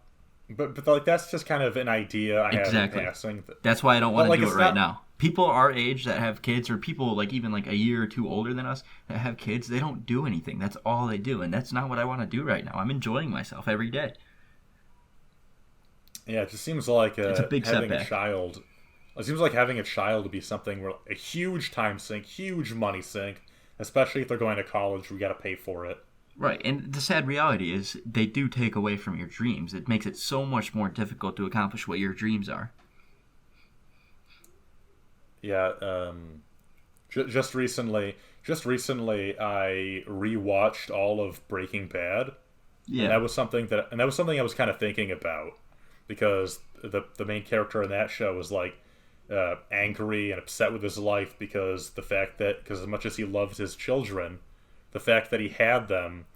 But like, that's just kind of an idea I have in passing. That's why I don't want to do it right now. People our age that have kids, or people, like, even, like, a year or two older than us that have kids, they don't do anything. That's all they do, and that's not what I want to do right now. I'm enjoying myself every day. Yeah, it just seems like it's a big having setback. a child. It seems like having a child would be something where a huge time sink, huge money sink, especially if they're going to college. We got to pay for it. Right, and the sad reality is they do take away from your dreams. It makes it so much more difficult to accomplish what your dreams are. Yeah, just recently, I rewatched all of Breaking Bad. Yeah, and that was something I was kind of thinking about, because the main character in that show was, like, angry and upset with his life because as much as he loved his children, the fact that he had them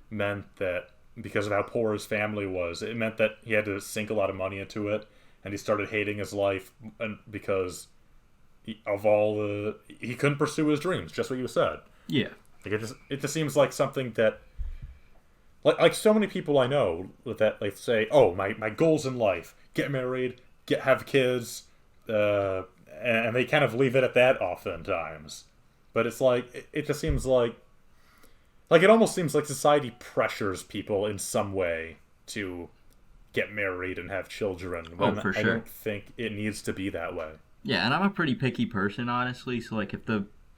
meant that because of how poor his family was. It meant that he had to sink a lot of money into it, and he started hating his life because of all the he couldn't pursue his dreams. Just what you said. Yeah. Like it just seems like something that like so many people I know that like say, oh, my goals in life: get married, have kids, and they kind of leave it at that oftentimes. But it's like it just seems like it almost seems like society pressures people in some way to get married and have children. When for sure. I don't think it needs to be that way. Yeah, and I'm a pretty picky person, honestly. So like,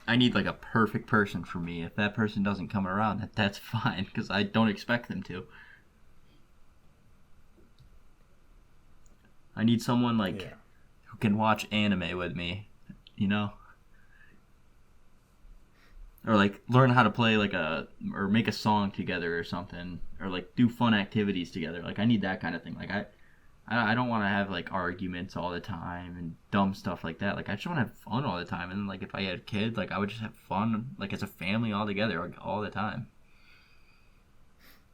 I need like a perfect person for me. If that person doesn't come around, that's fine because I don't expect them to. I need someone who can watch anime with me, you know, or like learn how to play or make a song together or something, or like do fun activities together. Like I need that kind of thing. Like I don't want to have like arguments all the time and dumb stuff like that. Like I just want to have fun all the time. And like if I had kids, like I would just have fun like as a family all together, like all the time.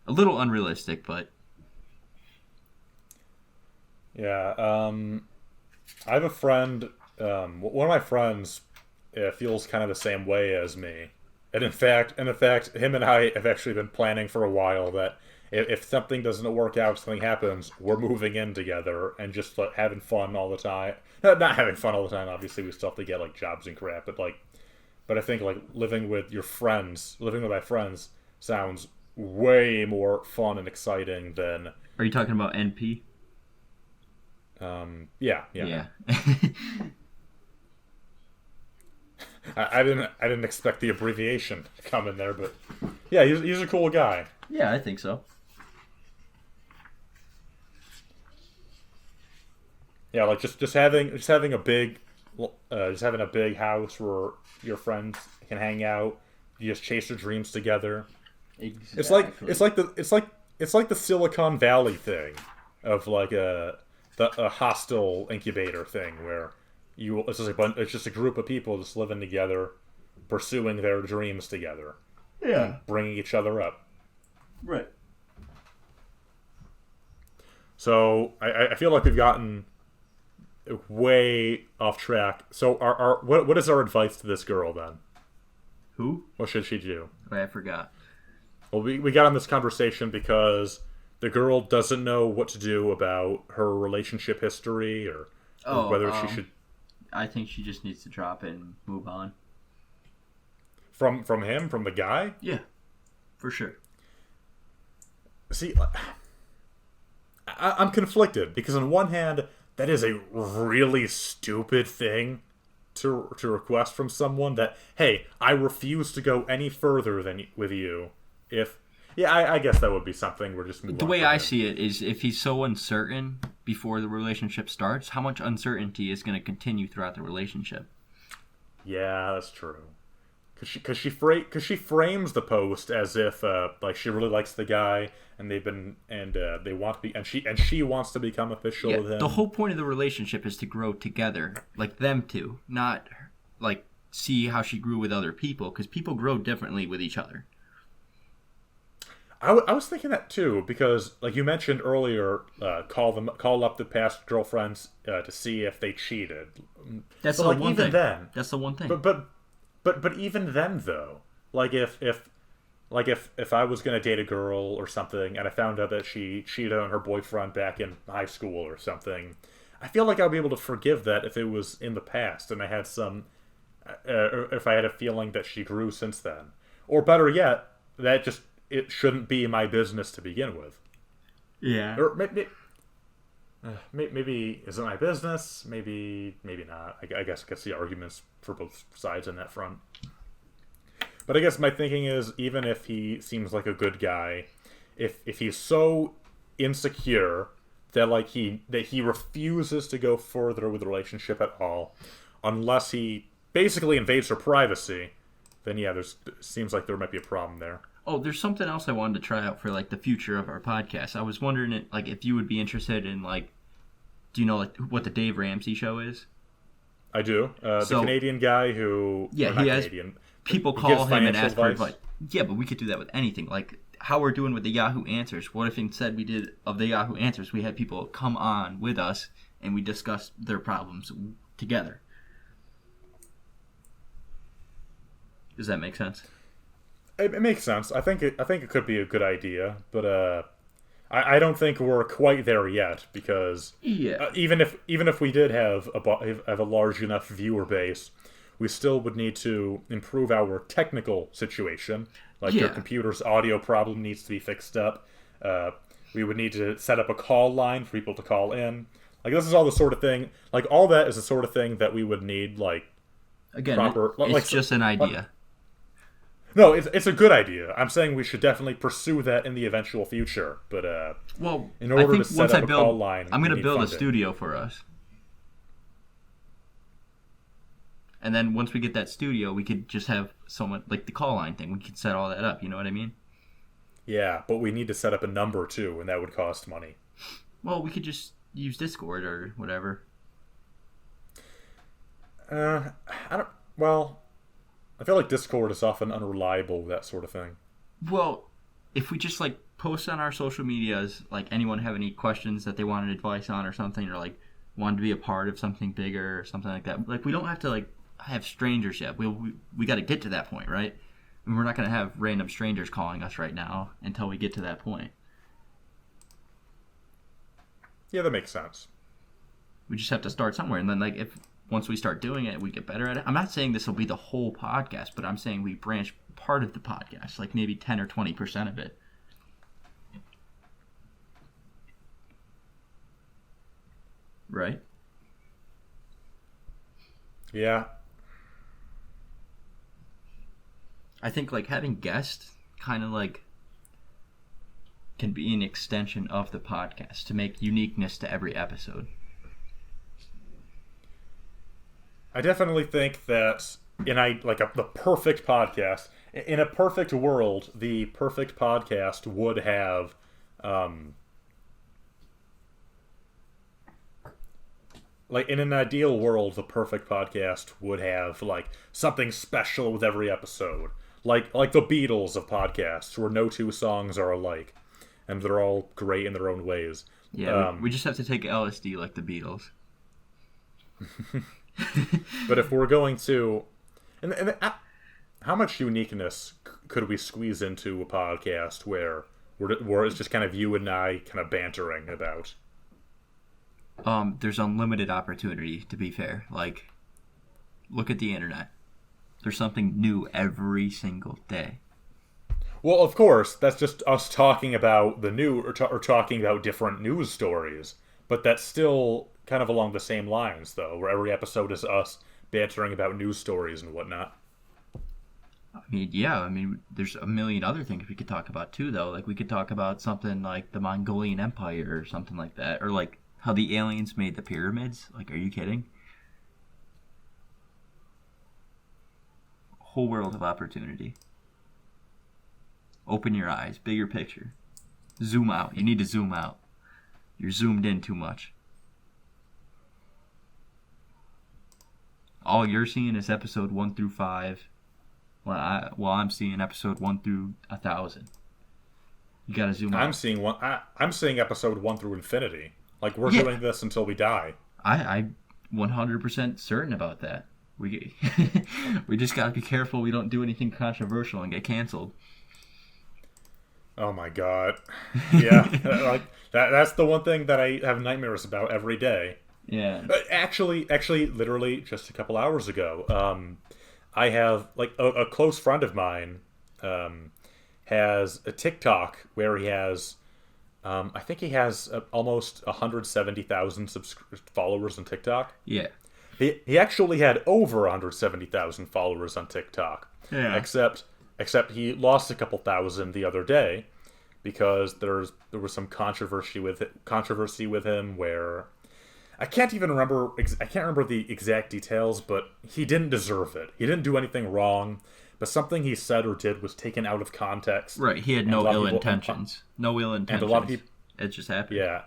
A little unrealistic, but yeah. I have a friend. One of my friends feels kind of the same way as me, and in fact, him and I have actually been planning for a while that if something doesn't work out, something happens, we're moving in together and just like, having fun all the time. Not having fun all the time. Obviously, we still have to get like jobs and crap, but I think like living with my friends, sounds way more fun and exciting than. Are you talking about NP? Yeah. I didn't expect the abbreviation to come in there, but yeah, he's a cool guy. Yeah, I think so. Yeah, like just having a big house where your friends can hang out, you just chase your dreams together. Exactly. It's like the Silicon Valley thing of like a hostile incubator thing where it's just a group of people just living together, pursuing their dreams together. Yeah. Bringing each other up. Right. So I feel like we've gotten way off track. So what is our advice to this girl then? Who? What should she do? Wait, I forgot. Well, we got on this conversation because the girl doesn't know what to do about her relationship history or whether she should. I think she just needs to drop it and move on. From the guy? Yeah, for sure. See, I'm conflicted because on one hand, that is a really stupid thing to request from someone that, hey, I refuse to go any further than with you. I guess that would be something we're just moving on. The way I see it is if he's so uncertain before the relationship starts, how much uncertainty is going to continue throughout the relationship? Yeah, that's true. Because she frames the post as if like she really likes the guy and they want to be and she wants to become official with him. The whole point of the relationship is to grow together, like them two, not like see how she grew with other people, because people grow differently with each other. I was thinking that too, because like you mentioned earlier, call up the past girlfriends to see if they cheated. That's the one thing. Then, that's the one thing. But even then though, like if I was gonna date a girl or something and I found out that she cheated on her boyfriend back in high school or something, I feel like I'd be able to forgive that if it was in the past and I had if I had a feeling that she grew since then, or better yet, that just. It shouldn't be my business to begin with. Yeah. Or maybe is it my business? Maybe not. I guess I can see arguments for both sides on that front. But I guess my thinking is, even if he seems like a good guy, if he's so insecure that he refuses to go further with the relationship at all, unless he basically invades her privacy, then yeah, seems like there might be a problem there. Oh, there's something else I wanted to try out for like the future of our podcast. I was wondering if you would be interested in do you know what the Dave Ramsey show is? I do. The Canadian guy who he has Canadian. People call him and ask for advice. Yeah, but we could do that with anything. Like how we're doing with the Yahoo Answers. What if instead we did of the Yahoo Answers, we had people come on with us and we discussed their problems together? Does that make sense? It makes sense. I think it could be a good idea, but I don't think we're quite there yet because even if we did have a large enough viewer base, we still would need to improve our technical situation. Like your computer's audio problem needs to be fixed up. We would need to set up a call line for people to call in. Like this is all the sort of thing. Like all that is the sort of thing that we would need. Like again, proper. It's just an idea. No, it's a good idea. I'm saying we should definitely pursue that in the eventual future. But in order to set up a call line, I'm going to build a studio for us. And then once we get that studio, we could just have someone, like the call line thing, we could set all that up, you know what I mean? Yeah, but we need to set up a number too, and that would cost money. Well, we could just use Discord or whatever. I feel like Discord is often unreliable, that sort of thing. Well, if we just like post on our social medias, like anyone have any questions that they wanted advice on or something, or like wanted to be a part of something bigger or something like that. Like we don't have to like have strangers yet. We got to get to that point, right? And we're not going to have random strangers calling us right now until we get to that point. Yeah, that makes sense. We just have to start somewhere, and then like if once we start doing it, we get better at it. I'm not saying this will be the whole podcast, but I'm saying we branch part of the podcast, like maybe 10 or 20% of it. Right? Yeah. I think like having guests kind of like can be an extension of the podcast to make uniqueness to every episode. I definitely think that the perfect podcast, in a perfect world, the perfect podcast would have like in an ideal world, the perfect podcast would have like something special with every episode. Like the Beatles of podcasts, where no two songs are alike, and they're all great in their own ways. Yeah, we just have to take LSD like the Beatles. But if we're going to, how much uniqueness could we squeeze into a podcast where it's just kind of you and I kind of bantering about? There's unlimited opportunity, to be fair. Like, look at the internet. There's something new every single day. Well, of course, that's just us talking about the new or talking about different news stories. But that's still kind of along the same lines, though, where every episode is us bantering about news stories and whatnot. I mean, yeah, there's a million other things we could talk about, too, though. Like, we could talk about something like the Mongolian Empire or something like that. Or, like, how the aliens made the pyramids. Like, are you kidding? Whole world of opportunity. Open your eyes. Bigger picture. Zoom out. You need to zoom out. You're zoomed in too much. All you're seeing is episode 1 through 5. While I'm seeing episode 1 through 1,000. You gotta zoom out. I'm seeing episode 1 through infinity. Like we're doing this until we die. I'm 100% certain about that. We just gotta be careful we don't do anything controversial and get canceled. Oh my god. Yeah, like that's the one thing that I have nightmares about every day. Yeah. Actually, literally just a couple hours ago, I have like a close friend of mine has a TikTok where he has I think he has almost 170,000 followers on TikTok. Yeah. He actually had over 170,000 followers on TikTok. Yeah. Except he lost a couple thousand the other day because there was some controversy with him where I can't remember the exact details, but he didn't deserve it. He didn't do anything wrong, but something he said or did was taken out of context. Right, he had no ill intentions. No ill intentions. And a lot of people, it just happened. Yeah.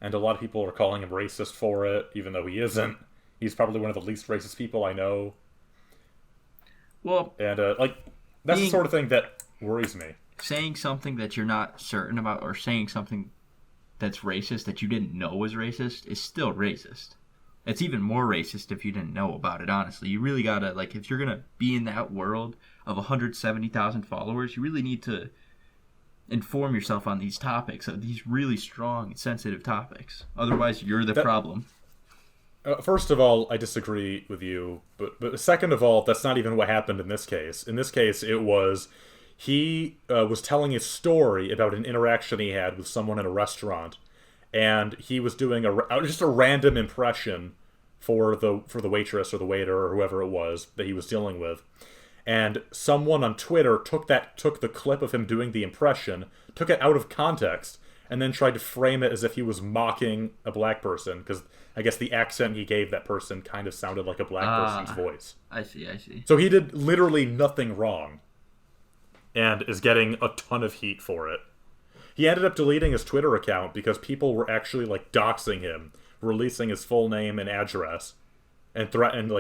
And a lot of people are calling him racist for it, even though he isn't. He's probably one of the least racist people I know. Well, and that's the sort of thing that worries me. saying something that you're not certain about, or saying something that's racist that you didn't know was racist, is still racist. It's even more racist if you didn't know about it, honestly. You really gotta, like, if you're gonna be in that world of 170,000 followers, you really need to inform yourself on these topics, of these really strong and sensitive topics. Otherwise, you're the problem. First of all, I disagree with you, but second of all, that's not even what happened in this case. In this case, it was he was telling a story about an interaction he had with someone in a restaurant, and he was doing just a random impression for the waitress or the waiter or whoever it was that he was dealing with. And someone on Twitter took the clip of him doing the impression, took it out of context, and then tried to frame it as if he was mocking a black person, because I guess the accent he gave that person kind of sounded like a black person's voice. I see. So he did literally nothing wrong, and is getting a ton of heat for it. He ended up deleting his Twitter account because people were actually like doxing him, releasing his full name and address, and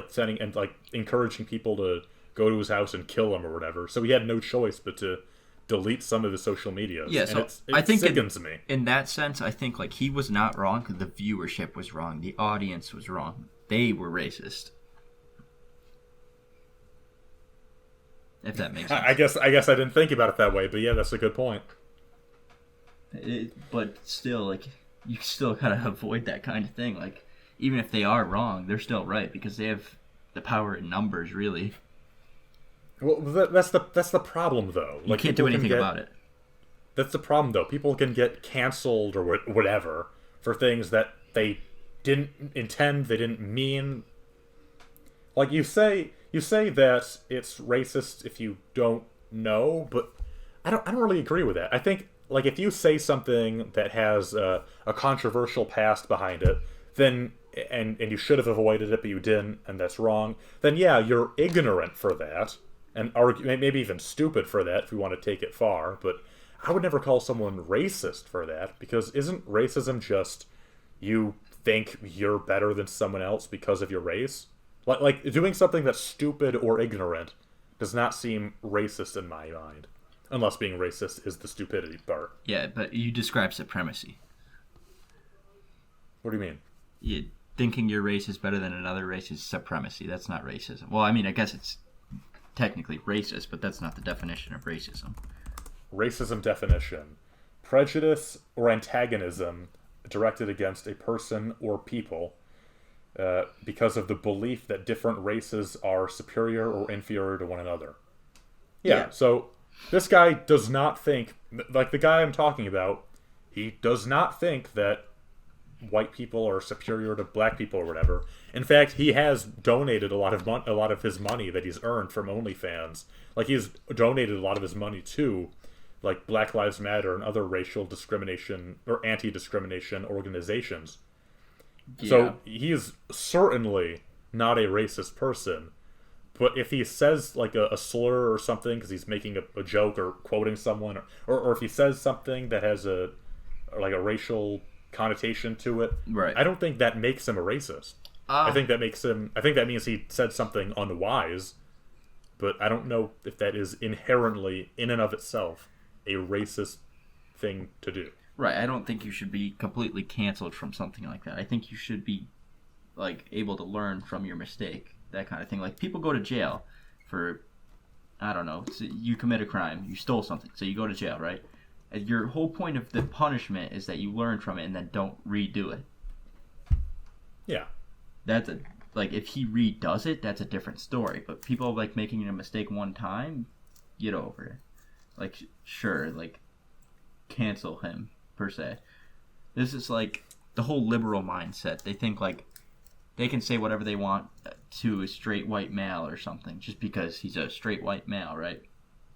sending and like encouraging people to go to his house and kill him or whatever. So he had no choice but to delete some of his social media. Yeah, so it I think sickens me. In that sense, I think like he was not wrong because the viewership was wrong, the audience was wrong, they were racist. If that makes sense. I guess I didn't think about it that way, but yeah, that's a good point. But still, like, you still gotta avoid that kind of thing. Like, even if they are wrong, they're still right because they have the power in numbers, really. Well, that's the problem, though. You can't do anything about it. That's the problem, though. People can get canceled or whatever for things that they didn't intend, they didn't mean. Like, you say that it's racist if you don't know, but I don't really agree with that. I think, like, if you say something that has a controversial past behind it, then and you should have avoided it, but you didn't, and that's wrong, then yeah, you're ignorant for that. And maybe even stupid for that if we want to take it far, but I would never call someone racist for that, because isn't racism just you think you're better than someone else because of your race? Like doing something that's stupid or ignorant does not seem racist in my mind, unless being racist is the stupidity part. Yeah, but you describe supremacy. What do you mean? Thinking your race is better than another race is supremacy. That's not racism. Well, I mean, I guess it's technically racist, but that's not the definition of racism. Racism definition: prejudice or antagonism directed against a person or people because of the belief that different races are superior or inferior to one another. Yeah, so this guy does not think, like the guy I'm talking about, he does not think that white people are superior to black people or whatever. In fact, he has donated a lot of his money that he's earned from OnlyFans. Like, he's donated a lot of his money to, like, Black Lives Matter and other racial discrimination or anti-discrimination organizations. Yeah. So he is certainly not a racist person. But if he says, like, a slur or something because he's making a joke or quoting someone, or if he says something that has a racial connotation to it, right, I don't think that makes him a racist. I think that means he said something unwise, but I don't know if that is inherently, in and of itself, a racist thing to do. Right, I don't think you should be completely canceled from something like that. I think you should be, like, able to learn from your mistake, that kind of thing. Like, people go to jail for, I don't know, so you commit a crime, you stole something, so you go to jail, right? And your whole point of the punishment is that you learn from it and then don't redo it. Yeah. Like, if he redoes it, that's a different story. But people, like, making a mistake one time, get over it. Like, sure, like, cancel him, per se. This is, like, the whole liberal mindset. They think, like, they can say whatever they want to a straight white male or something just because he's a straight white male, right?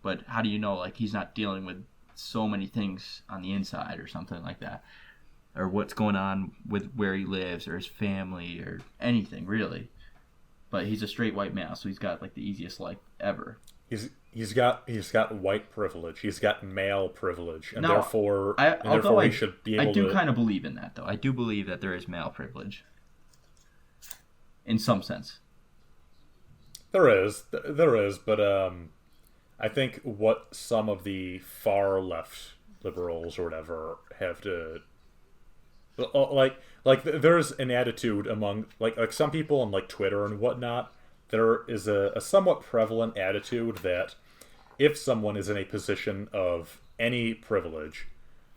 But how do you know, like, he's not dealing with so many things on the inside or something like that? Or what's going on with where he lives or his family or anything, really. But he's a straight white male, so he's got, like, the easiest life ever. He's got white privilege. He's got male privilege, and no, therefore he should be able to. I do kind of believe in that, though. I do believe that there is male privilege, in some sense. There is, but I think what some of the far left liberals or whatever have to there's an attitude among like some people on like Twitter and whatnot. There is a somewhat prevalent attitude that if someone is in a position of any privilege,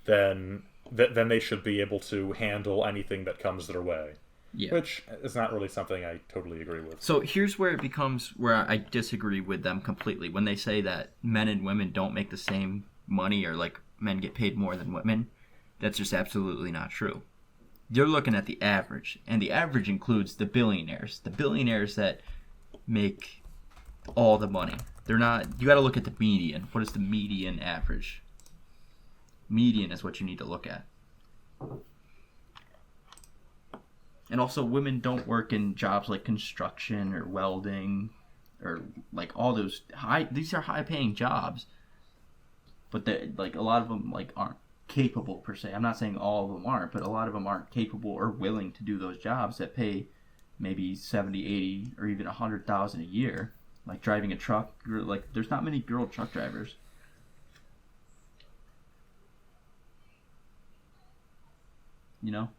then then they should be able to handle anything that comes their way. Yeah. Which is not really something I totally agree with. So here's where it becomes where I disagree with them completely when they say that men and women don't make the same money or like men get paid more than women. That's just absolutely not true. You're looking at the average, and the average includes the billionaires that make all the money. They're not. You got to look at the median. What is the median average? Median is what you need to look at. And also, women don't work in jobs like construction or welding or like all those these are high-paying jobs, but like a lot of them like aren't capable per se. I'm not saying all of them aren't, but a lot of them aren't capable or willing to do those jobs that pay maybe 70, 80, or even 100,000 a year. Like driving a truck, like there's not many girl truck drivers. You know?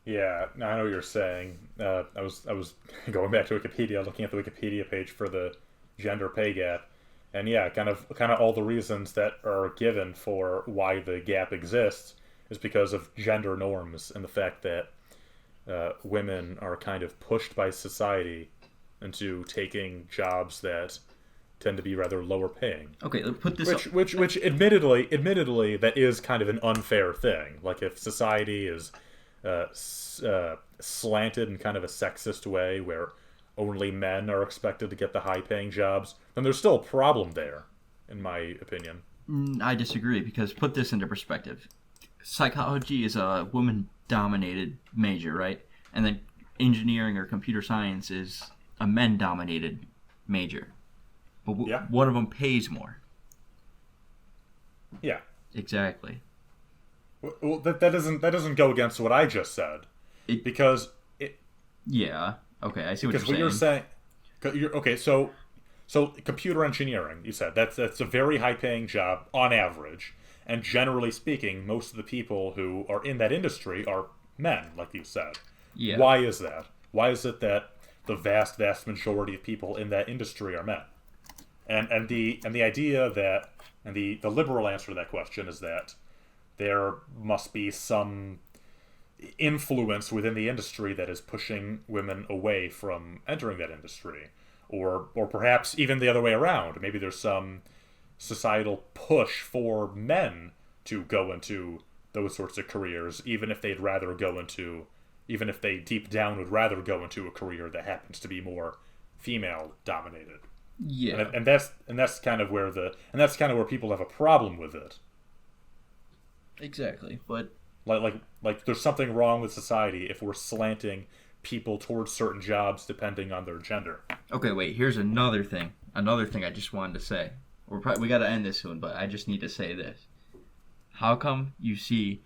Yeah, I know what you're saying. I was going back to Wikipedia, looking at the Wikipedia page for the gender pay gap, and yeah, kind of all the reasons that are given for why the gap exists is because of gender norms and the fact that women are kind of pushed by society into taking jobs that tend to be rather lower paying. Okay, put this which admittedly that is kind of an unfair thing. Like if society is slanted in kind of a sexist way where only men are expected to get the high-paying jobs, then there's still a problem there, in my opinion. I disagree, because put this into perspective. Psychology is a woman-dominated major, right? And then engineering or computer science is a men-dominated major. But one of them pays more. Yeah. Exactly. Well, that doesn't go against what I just said, because it. Yeah. Okay, I see what you're saying. Okay, so computer engineering, you said that's a very high paying job on average, and generally speaking, most of the people who are in that industry are men, like you said. Yeah. Why is that? Why is it that the vast majority of people in that industry are men? And the idea that the liberal answer to that question is that there must be some influence within the industry that is pushing women away from entering that industry, or perhaps even the other way around. Maybe there's some societal push for men to go into those sorts of careers, even if they deep down would rather go into a career that happens to be more female dominated. Yeah, and that's kind of where people have a problem with it. Exactly, but like there's something wrong with society if we're slanting people towards certain jobs depending on their gender. Okay, wait. Here's another thing. Another thing I just wanted to say. We got to end this soon, but I just need to say this. How come you see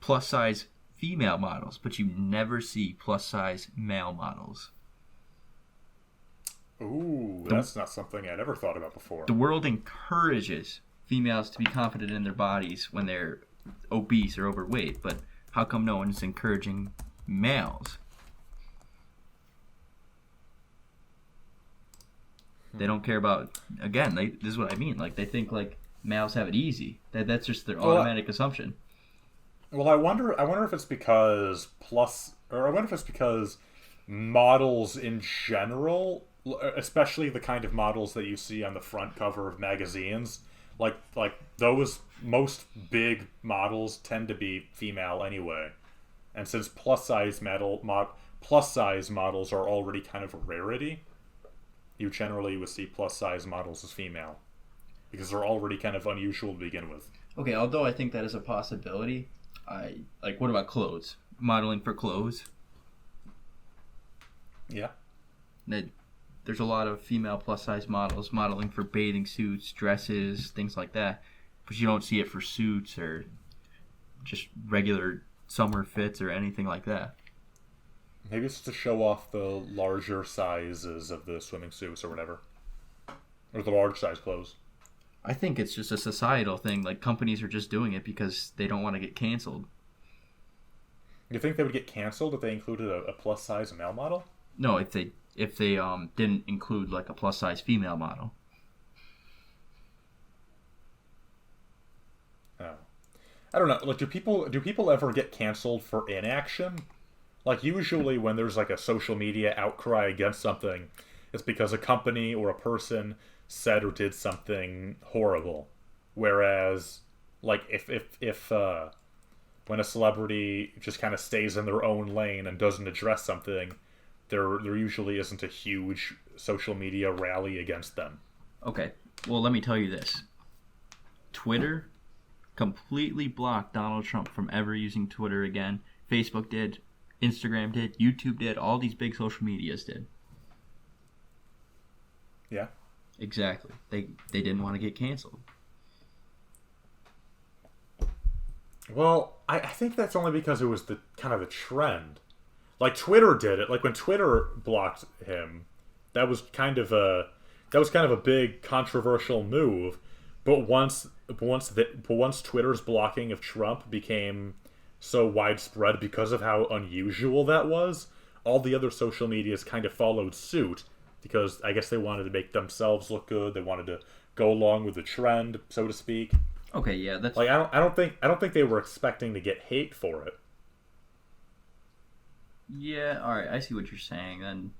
plus size female models, but you never see plus size male models? Ooh, that's not something I'd ever thought about before. The world encourages females to be confident in their bodies when they're obese or overweight, but how come no one's encouraging males? They don't care about, again, this is what I mean, like they think like males have it easy. That's just their automatic assumption. Well, I wonder if it's because models in general, especially the kind of models that you see on the front cover of magazines, like those most big models tend to be female anyway, and since plus size models are already kind of a rarity, you generally would see plus size models as female because they're already kind of unusual to begin with. Okay, although I think that is a possibility, what about clothes? Modeling for clothes? Yeah. There's a lot of female plus-size models modeling for bathing suits, dresses, things like that. But you don't see it for suits or just regular summer fits or anything like that. Maybe it's to show off the larger sizes of the swimming suits or whatever. Or the large size clothes? I think it's just a societal thing. Like, companies are just doing it because they don't want to get canceled. You think they would get canceled if they included a plus size male model? No, if they didn't include like a plus size female model. Oh. I don't know. Like, do people ever get canceled for inaction? Like, usually when there's like a social media outcry against something, it's because a company or a person said or did something horrible. Whereas, like, if when a celebrity just kind of stays in their own lane and doesn't address something, there usually isn't a huge social media rally against them. Okay, well, let me tell you this. Twitter completely blocked Donald Trump from ever using Twitter again. Facebook did, Instagram did, YouTube did, all these big social medias did. Yeah. Exactly. They didn't want to get canceled. Well, I think that's only because it was the kind of the trend. Like, Twitter did it. Like, when Twitter blocked him, that was kind of a big controversial move. But once Twitter's blocking of Trump became so widespread because of how unusual that was, all the other social medias kind of followed suit because I guess they wanted to make themselves look good. They wanted to go along with the trend, so to speak. Okay, yeah, that's like I don't think they were expecting to get hate for it. Yeah, all right, I see what you're saying. Then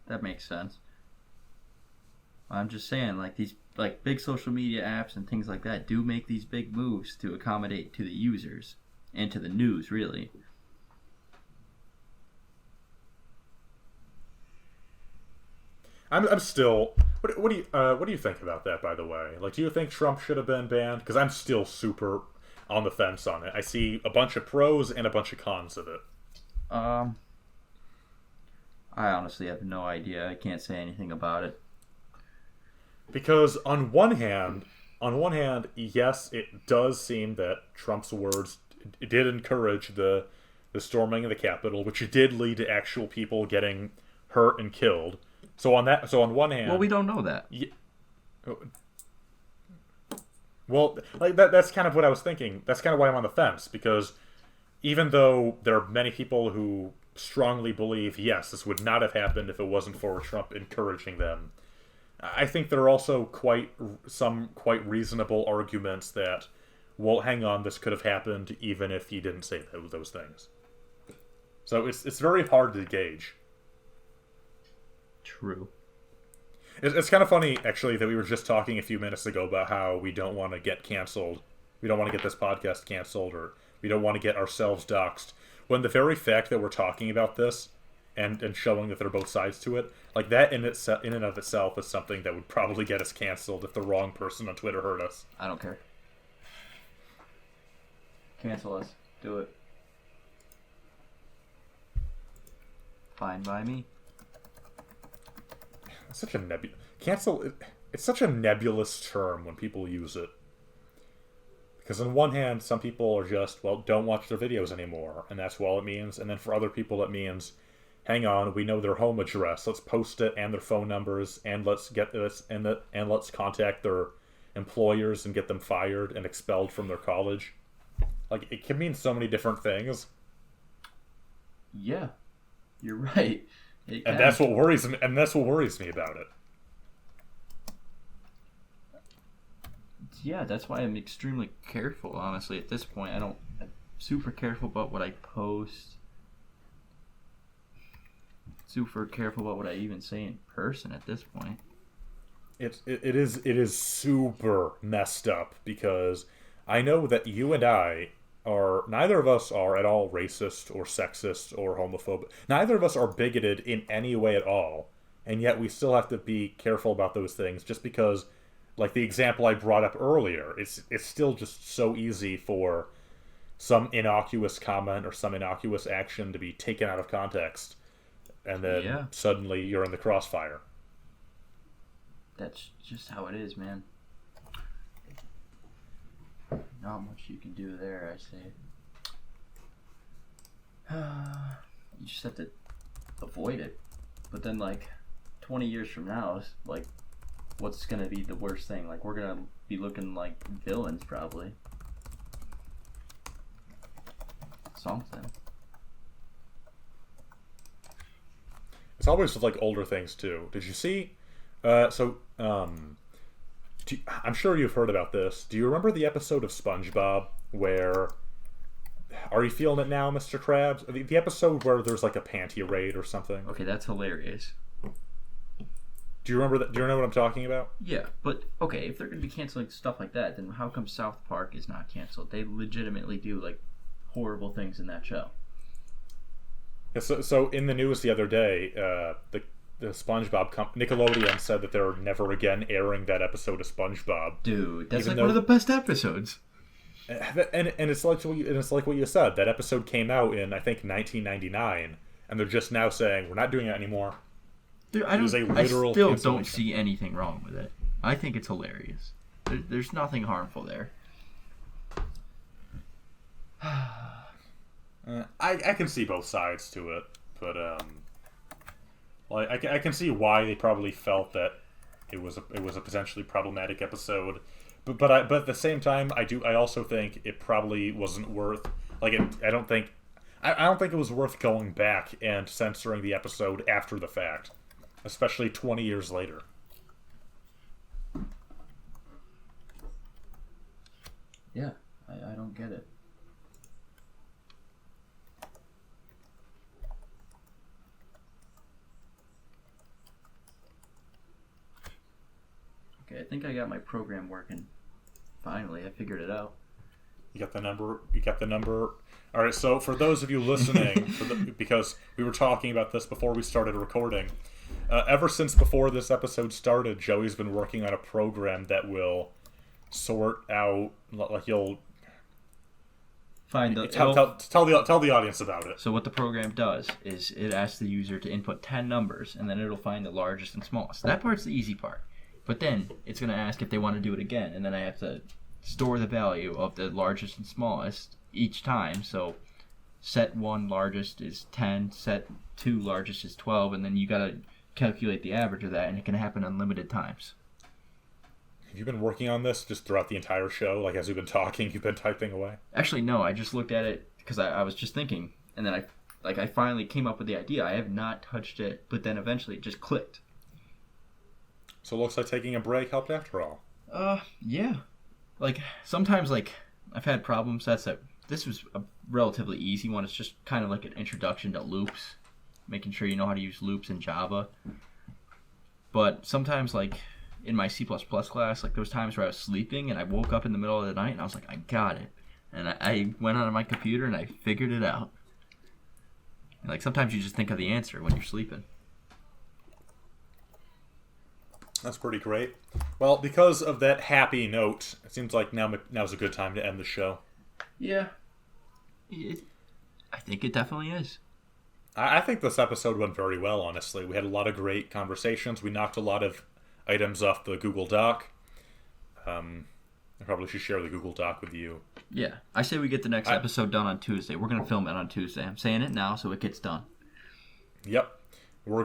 that makes sense. I'm just saying, like, these like big social media apps and things like that do make these big moves to accommodate to the users and to the news, really. I'm still. What do you think about that? By the way, like, do you think Trump should have been banned? Because I'm still super on the fence on it. I see a bunch of pros and a bunch of cons of it. I honestly have no idea. I can't say anything about it. Because on one hand, yes, it does seem that Trump's words did encourage the storming of the Capitol, which did lead to actual people getting hurt and killed. So on one hand, well, we don't know that. Yeah, well, like that's kind of what I was thinking. That's kind of why I'm on the fence, because even though there are many people who strongly believe, yes, this would not have happened if it wasn't for Trump encouraging them, I think there are also some quite reasonable arguments that, well, hang on, this could have happened even if he didn't say those things. So it's very hard to gauge. True. It's kind of funny, actually, that we were just talking a few minutes ago about how we don't want to get canceled. We don't want to get this podcast canceled, or we don't want to get ourselves doxxed. When the very fact that we're talking about this and showing that there are both sides to it, like that in and of itself is something that would probably get us canceled if the wrong person on Twitter heard us. I don't care. Cancel us. Do it. Fine by me. It's such a cancel. It's such a nebulous term when people use it. Because on one hand, some people are just, well, don't watch their videos anymore, and that's all it means. And then for other people, it means, hang on, we know their home address. Let's post it and their phone numbers, and let's get this and let's contact their employers and get them fired and expelled from their college. Like, it can mean so many different things. Yeah, you're right. And that's what worries me. And that's what worries me about it. Yeah, that's why I'm extremely careful. Honestly, at this point, I'm super careful about what I post. Super careful about what I even say in person at this point. It is super messed up, because I know that you and I are, neither of us are at all racist or sexist or homophobic. Neither of us are bigoted in any way at all, and yet we still have to be careful about those things, just because, like the example I brought up earlier, it's still just so easy for some innocuous comment or some innocuous action to be taken out of context, and then suddenly you're in the crossfire. That's just how it is, man. Not much you can do there, I say. You just have to avoid it. But then, like, 20 years from now, like, what's gonna be the worst thing? Like, we're gonna be looking like villains, probably. Something. It's always with like older things too. Did you see? I'm sure you've heard about this. Do you remember the episode of SpongeBob where? Are you feeling it now, Mr. Krabs? The episode where there's like a panty raid or something. Okay, that's hilarious. Do you remember that? Do you know what I'm talking about? Yeah, but okay, if they're gonna be canceling stuff like that, then how come South Park is not canceled? They legitimately do like horrible things in that show. Yeah, so in the news the other day, the SpongeBob Nickelodeon said that they're never again airing that episode of SpongeBob. Dude, that's like one of the best episodes. And it's like what you said. That episode came out in I think 1999, and they're just now saying we're not doing it anymore. Dude, I still don't see anything wrong with it. I think it's hilarious. There's nothing harmful there. I can see both sides to it, but like I can see why they probably felt that it was a potentially problematic episode, but at the same time I also think it probably wasn't worth I don't think it was worth going back and censoring the episode after the fact, especially 20 years later. Yeah, I don't get it. Okay, I think I got my program working. Finally, I figured it out. You got the number. All right, so for those of you listening, because we were talking about this before we started recording, ever since before this episode started, Joey's been working on a program that will sort out, like you'll find the tell the audience about it. So what the program does is it asks the user to input 10 numbers, and then it'll find the largest and smallest. That part's the easy part. But then it's going to ask if they want to do it again, and then I have to store the value of the largest and smallest each time. So set 1 largest is 10, set 2 largest is 12, and then you got to calculate the average of that, and it can happen unlimited times. Have you been working on this just throughout the entire show? Like, as we've been talking, you've been typing away? Actually, no. I just looked at it because I was just thinking, and then I finally came up with the idea. I have not touched it, but then eventually it just clicked. So it looks like taking a break helped after all. Yeah. Like, sometimes, like, I've had problem sets that this was a relatively easy one. It's just kind of like an introduction to loops, making sure you know how to use loops in Java. But sometimes, like, in my C++ class, like, there was times where I was sleeping and I woke up in the middle of the night and I was like, I got it. And I went on my computer and I figured it out. And, like, sometimes you just think of the answer when you're sleeping. That's pretty great. Well, because of that happy note, it seems like now's a good time to end the show. Yeah. I think it definitely is. I think this episode went very well, honestly. We had a lot of great conversations. We knocked a lot of items off the Google Doc. I probably should share the Google Doc with you. Yeah. I say we get the next episode done on Tuesday. We're going to film it on Tuesday. I'm saying it now so it gets done. Yep. So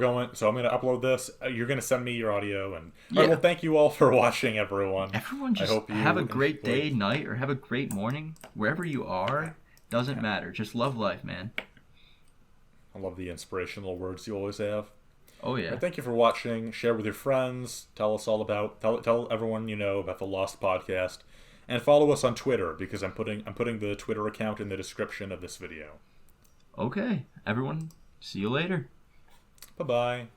I'm going to upload this. You're going to send me your audio. And yeah. All right, well, thank you all for watching, everyone. Everyone just have a great day, night, or have a great morning. Wherever you are, doesn't matter. Just love life, man. I love the inspirational words you always have. Oh, yeah. Right, thank you for watching. Share with your friends. Tell everyone you know about the Lost Podcast. And follow us on Twitter, because I'm putting the Twitter account in the description of this video. Okay. Everyone, see you later. Bye-bye.